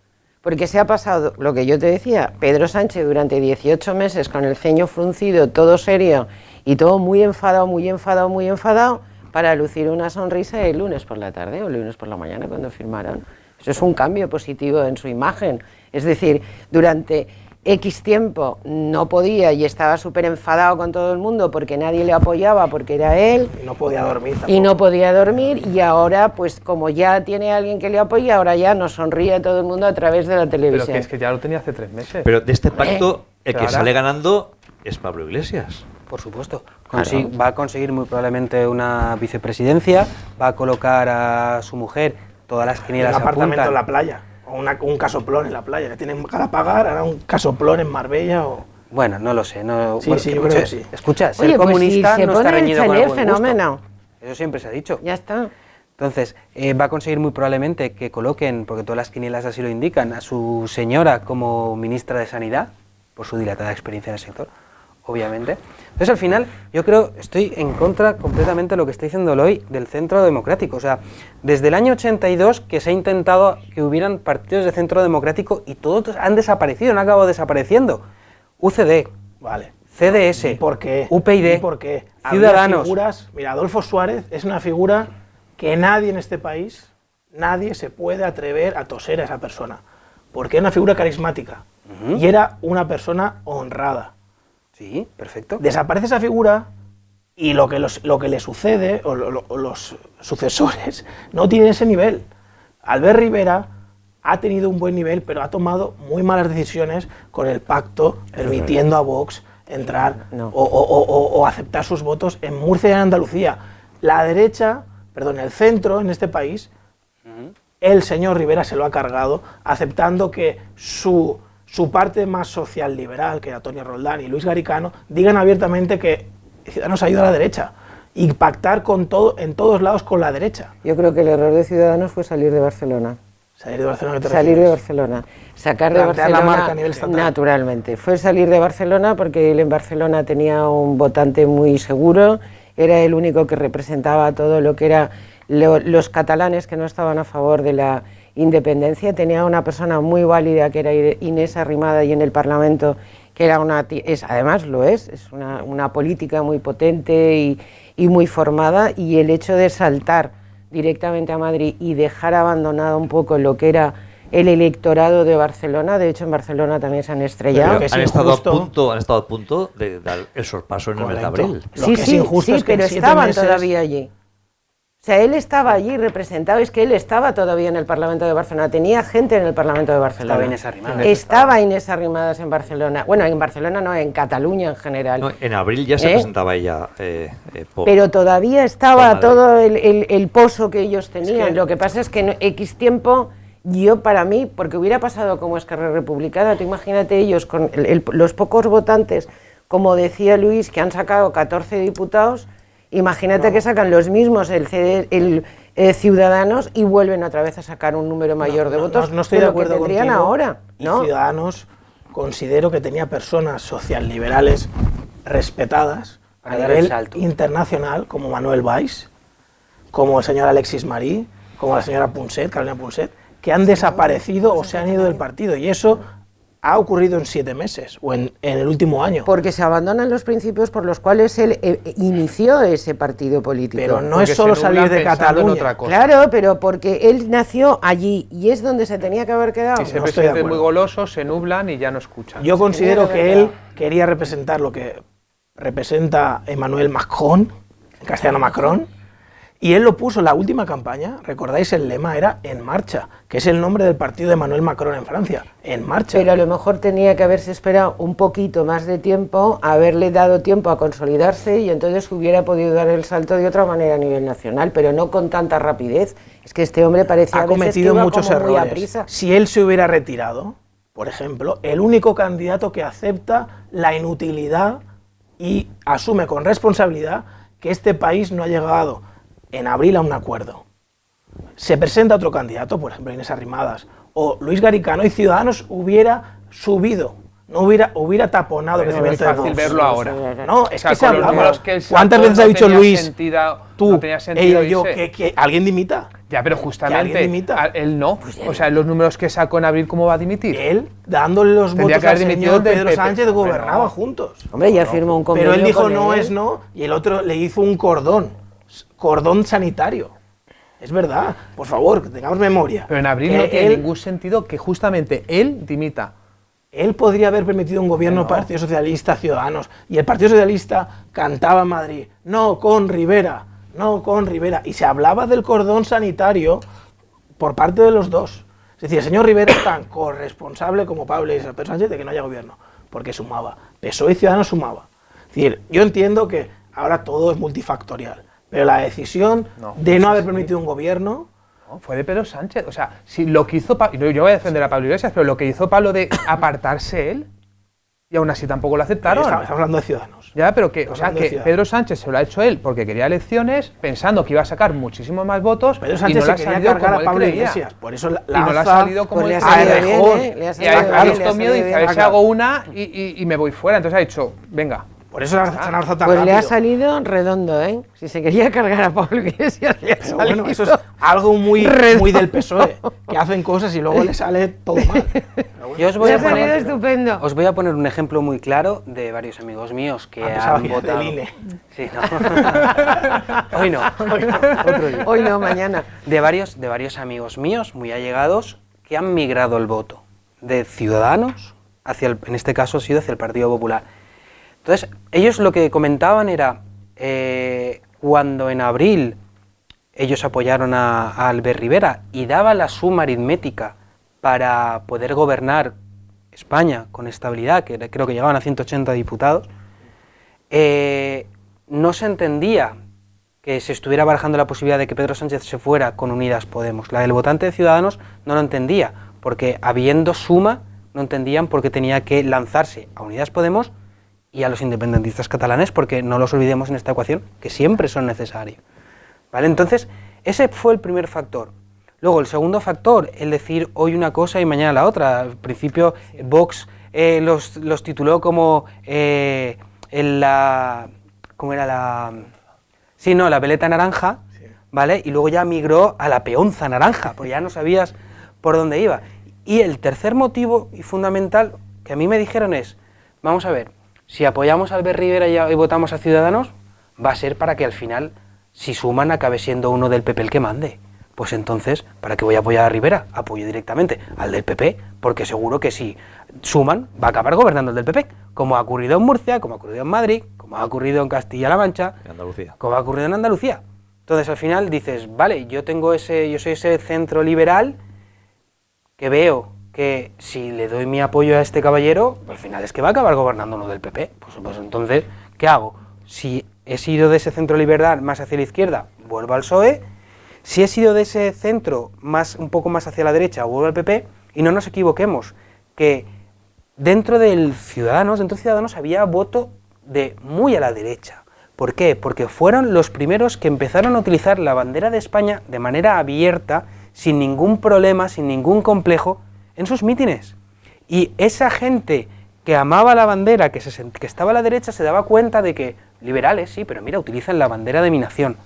Porque se ha pasado, lo que yo te decía, Pedro Sánchez durante 18 meses con el ceño fruncido, todo serio y todo muy enfadado, muy enfadado, muy enfadado, para lucir una sonrisa el lunes por la tarde o el lunes por la mañana cuando firmaron. Eso es un cambio positivo en su imagen. Es decir, durante X tiempo no podía y estaba súper enfadado con todo el mundo porque nadie le apoyaba, porque era él, Y no podía dormir tampoco. y no podía dormir, y ahora, pues como ya tiene alguien que le apoya, ahora ya nos sonríe a todo el mundo a través de la Pero televisión. que es que ya lo tenía hace 3 meses. Pero de este pacto, el que Pero ahora- sale ganando es Pablo Iglesias. Por supuesto. Claro. Va a conseguir muy probablemente una vicepresidencia, va a colocar a su mujer, todas las un quinielas apartamento apuntan. en la playa. O un casoplón en la playa. Que tienen para pagar, ahora un casoplón en Marbella o... Bueno, no lo sé. No, Sí, bueno, sí, yo creo que sí. Escucha, ser Oye, pues comunista si se no está pone el reñido con el chalet, buen gusto. fenómeno. Eso siempre se ha dicho. Ya está. Entonces, va a conseguir muy probablemente que coloquen, porque todas las quinielas así lo indican, a su señora como ministra de Sanidad, por su dilatada experiencia en el sector, obviamente. Entonces, al final, yo creo, estoy en contra completamente de lo que está diciendo Eloy del centro democrático. O sea, desde el año 82 que se ha intentado que hubieran partidos de centro democrático y todos han desaparecido, han acabado desapareciendo. UCD, Vale. CDS, ¿Y por qué? UPyD, ¿Y por qué? Había Ciudadanos. figuras, mira, Adolfo Suárez es una figura que nadie en este país, nadie se puede atrever a toser a esa persona. Porque era una figura carismática. Y era una persona honrada. Sí, perfecto. Desaparece esa figura y lo que le sucede, o los sucesores, no tienen ese nivel. Albert Rivera ha tenido un buen nivel, pero ha tomado muy malas decisiones con el pacto, permitiendo a Vox entrar No. o aceptar sus votos en Murcia y en Andalucía. La derecha, perdón, el centro en este país, el señor Rivera se lo ha cargado, aceptando que su parte más social liberal, que era Antonio Roldán y Luis Garicano, digan abiertamente que Ciudadanos ha ido a la derecha y pactar con todo, en todos lados con la derecha. Yo creo que el error de Ciudadanos fue salir de Barcelona. Salir de Barcelona, ¿qué te Salir de refieres? Barcelona. Sacar de Plantear la Barcelona marca a nivel estatal. naturalmente. Fue salir de Barcelona porque él en Barcelona tenía un votante muy seguro, era el único que representaba todo lo que era los catalanes que no estaban a favor de la independencia. Tenía una persona muy válida que era Inés Arrimada y en el Parlamento que era además lo es una política muy potente y muy formada, y el hecho de saltar directamente a Madrid y dejar abandonado un poco lo que era el electorado de Barcelona. De hecho, en Barcelona también se han estrellado. Pero han estado a punto de dar el sorpaso en el mes de abril. Sí, pero estaban todavía allí. O sea, él estaba allí representado, es que él estaba todavía en el Parlamento de Barcelona, tenía gente en el Parlamento de Barcelona. Estaba Inés Arrimadas. Estaba Inés Arrimadas en Barcelona. Bueno, en Barcelona no, en Cataluña en general. No, en abril ya se presentaba ella. Pero todavía estaba todo el pozo que ellos tenían. Lo que pasa es que en X tiempo, para mí, porque hubiera pasado como Esquerra Republicana, tú imagínate ellos con los pocos votantes, como decía Luis, que han sacado 14 diputados. Imagínate que sacan los mismos Ciudadanos y vuelven otra vez a sacar un número mayor de votos. No estoy de acuerdo que tendrían contigo. ahora, ¿no? Y Ciudadanos considero que tenía personas socialliberales respetadas a nivel internacional, como Manuel Valls, como el señor Alexis Marí, como la señora Carolina Punset, que han desaparecido o se han ido del partido, y eso ha ocurrido en 7 meses o en el último año. Porque se abandonan los principios por los cuales él inició ese partido político. Pero no es solo salir de Cataluña. Claro, pero porque él nació allí y es donde se tenía que haber quedado. Y se sienten muy golosos, se nublan y ya no escuchan. Yo considero que él quería representar lo que representa Emmanuel Macron, en castellano Macron, y él lo puso en la última campaña. ¿Recordáis? El lema era En Marcha, que es el nombre del partido de Emmanuel Macron en Francia. En Marcha. Pero a lo mejor tenía que haberse esperado un poquito más de tiempo, haberle dado tiempo a consolidarse, y entonces hubiera podido dar el salto de otra manera a nivel nacional, pero no con tanta rapidez. Es que este hombre parecía ha cometido muchos como muy errores. aprisa. Si él se hubiera retirado, por ejemplo, el único candidato que acepta la inutilidad y asume con responsabilidad que este país no ha llegado en abril a un acuerdo. Se presenta otro candidato, por ejemplo Inés Arrimadas o Luis Garicano, y Ciudadanos hubiera subido, no hubiera taponado el crecimiento de Vox. Es fácil verlo ahora. No, es que se hablaba. ¿Cuántas veces ha dicho Luis, sentido, tú, no ella y yo, que alguien dimita? Ya, pero justamente él no. O sea, los números que sacó en abril, ¿cómo va a dimitir? Él, dándole los votos al señor Pedro Sánchez, gobernaba juntos. Hombre, ya firmó un convenio. Pero él dijo con no él. es no, y el otro le hizo un cordón sanitario. Es verdad, por favor, que tengamos memoria. Pero en abril no tiene ningún sentido que justamente él dimita. Él podría haber permitido un gobierno Partido Socialista, Ciudadanos, y el Partido Socialista cantaba en Madrid, no con Rivera, y se hablaba del cordón sanitario por parte de los dos. Es decir, el señor Rivera es tan corresponsable como Pablo y Pedro Sánchez de que no haya gobierno, porque sumaba. PSOE y Ciudadanos sumaba. Es decir, yo entiendo que ahora todo es multifactorial, pero la decisión de no haber permitido un gobierno... No, fue de Pedro Sánchez. O sea, si lo que hizo yo voy a defender a Pablo Iglesias, pero lo que hizo Pablo de apartarse él, y aún así tampoco lo aceptaron. Estamos hablando de Ciudadanos. Ya, pero que Pedro Sánchez se lo ha hecho él porque quería elecciones, pensando que iba a sacar muchísimos más votos. Pedro Sánchez se quería cargar a Pablo Iglesias, por eso y no le ha salido como le él ha salido bien, y ha visto miedo y dice, a ver si hago una y me voy fuera. Entonces ha dicho, venga. Por eso se han avanzado tan pues rápido. Le ha salido redondo, ¿eh? Si se quería cargar a Pablo Iglesias, le ha salido. Bueno, eso es algo muy del PSOE, que hacen cosas y luego le sale todo mal. Bueno, yo os voy estupendo. Os voy a poner un ejemplo muy claro de varios amigos míos que han votado. Del INE. Sí, no. Hoy no, otro día. Hoy no, mañana. De varios amigos míos muy allegados que han migrado el voto de Ciudadanos en este caso ha sido hacia el Partido Popular. Entonces, ellos lo que comentaban era, cuando en abril ellos apoyaron a Albert Rivera y daba la suma aritmética para poder gobernar España con estabilidad, que creo que llegaban a 180 diputados, no se entendía que se estuviera barajando la posibilidad de que Pedro Sánchez se fuera con Unidas Podemos. La del votante de Ciudadanos no lo entendía, porque habiendo suma, no entendían por qué tenía que lanzarse a Unidas Podemos y a los independentistas catalanes, porque no los olvidemos en esta ecuación, que siempre son necesarios. ¿Vale? Entonces, ese fue el primer factor. Luego, el segundo factor, el decir hoy una cosa y mañana la otra. Al principio, Vox los tituló como ¿cómo era la...? Sí, no, la veleta naranja, ¿vale? Y luego ya migró a la peonza naranja, porque ya no sabías por dónde iba. Y el tercer motivo y fundamental que a mí me dijeron es, vamos a ver, si apoyamos a Albert Rivera y votamos a Ciudadanos, va a ser para que al final, si suman, acabe siendo uno del PP el que mande. Pues entonces, ¿para qué voy a apoyar a Rivera? Apoyo directamente al del PP, porque seguro que si suman, va a acabar gobernando el del PP, como ha ocurrido en Murcia, como ha ocurrido en Madrid, como ha ocurrido en Castilla-La Mancha, Andalucía. como ha ocurrido en Andalucía. Entonces, al final dices, vale, yo soy ese centro liberal que veo que si le doy mi apoyo a este caballero, al final es que va a acabar gobernando uno del PP. Pues entonces, ¿qué hago? Si he sido de ese centro liberal más hacia la izquierda, vuelvo al PSOE. Si he sido de ese centro un poco más hacia la derecha, vuelvo al PP. Y no nos equivoquemos, que dentro de Ciudadanos había voto de muy a la derecha. ¿Por qué? Porque fueron los primeros que empezaron a utilizar la bandera de España de manera abierta, sin ningún problema, sin ningún complejo, en sus mítines. Y esa gente que amaba la bandera, que estaba a la derecha, se daba cuenta de que, liberales, sí, pero mira, utilizan la bandera de mi nación.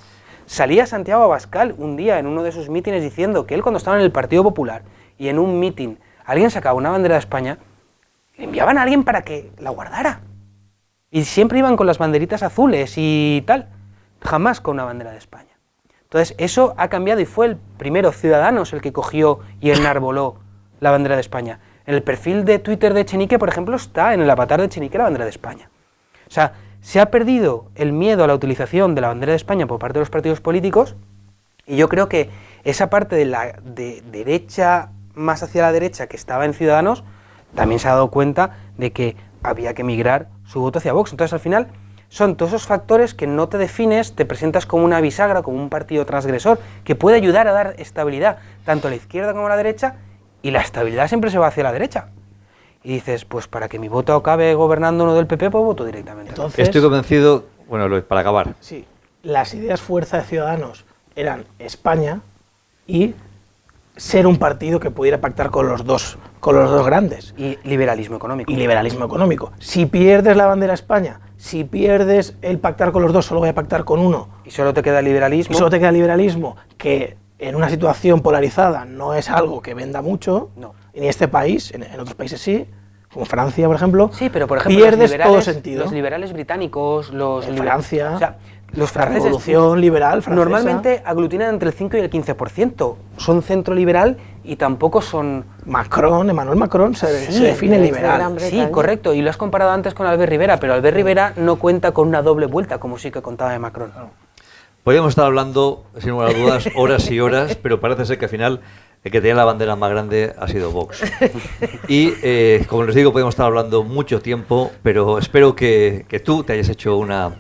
Salía Santiago Abascal un día en uno de sus mítines diciendo que él, cuando estaba en el Partido Popular y en un mítin alguien sacaba una bandera de España, le enviaban a alguien para que la guardara. Y siempre iban con las banderitas azules y tal, jamás con una bandera de España. Entonces eso ha cambiado y fue el primero Ciudadanos el que cogió y enarboló la bandera de España. En el perfil de Twitter de Echenique, por ejemplo, está en el avatar de Echenique la bandera de España. O sea, se ha perdido el miedo a la utilización de la bandera de España por parte de los partidos políticos, y yo creo que esa parte de derecha, más hacia la derecha, que estaba en Ciudadanos, también se ha dado cuenta de que había que migrar su voto hacia Vox. Entonces, al final, son todos esos factores que no te defines, te presentas como una bisagra, como un partido transgresor, que puede ayudar a dar estabilidad tanto a la izquierda como a la derecha, y la estabilidad siempre se va hacia la derecha. Y dices, pues para que mi voto acabe gobernando uno del PP, pues voto directamente. Entonces, Estoy convencido, bueno, para acabar. sí, las ideas fuerza de Ciudadanos eran España y ser un partido que pudiera pactar con los dos grandes. Y liberalismo económico. Y liberalismo económico. Si pierdes la bandera España, si pierdes el pactar con los dos, solo voy a pactar con uno. Y solo te queda el liberalismo. Y solo te queda el liberalismo, que en una situación polarizada no es algo que venda mucho. No. En este país, en otros países sí, como Francia, por ejemplo. Sí, pero por ejemplo, pierdes todo sentido. Los liberales británicos, En Francia, o sea, los la franceses, revolución liberal francesa. normalmente aglutinan entre el 5 y el 15%. Son centro liberal y tampoco son... Emmanuel Macron se define desde liberal. Gran Sí, Bretaña. correcto, y lo has comparado antes con Albert Rivera, pero Albert Rivera no cuenta con una doble vuelta, como sí que contaba de Macron. Podríamos estar hablando, sin lugar a dudas, horas y horas, pero parece ser que al final el que tenía la bandera más grande ha sido Vox. Y, como les digo, podemos estar hablando mucho tiempo, pero espero que tú te hayas hecho una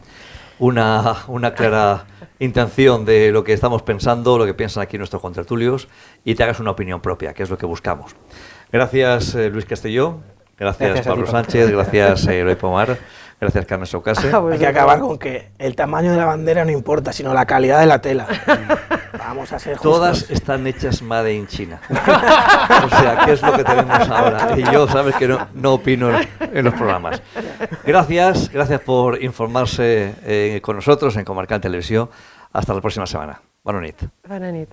clara intención de lo que estamos pensando, lo que piensan aquí nuestros contertulios, y te hagas una opinión propia, que es lo que buscamos. Gracias, Luis Castelló. Gracias Pablo Sánchez. Gracias, Eloy Pomar. Gracias, Carmen Socase. Hay que acabar con que el tamaño de la bandera no importa, sino la calidad de la tela. Vamos a ser justos. Todas están hechas made in China. O sea, ¿qué es lo que tenemos ahora? Y yo, sabes que no opino en los programas. Gracias por informarse con nosotros en Comarcal Televisión. Hasta la próxima semana. Bona nit. Bona nit.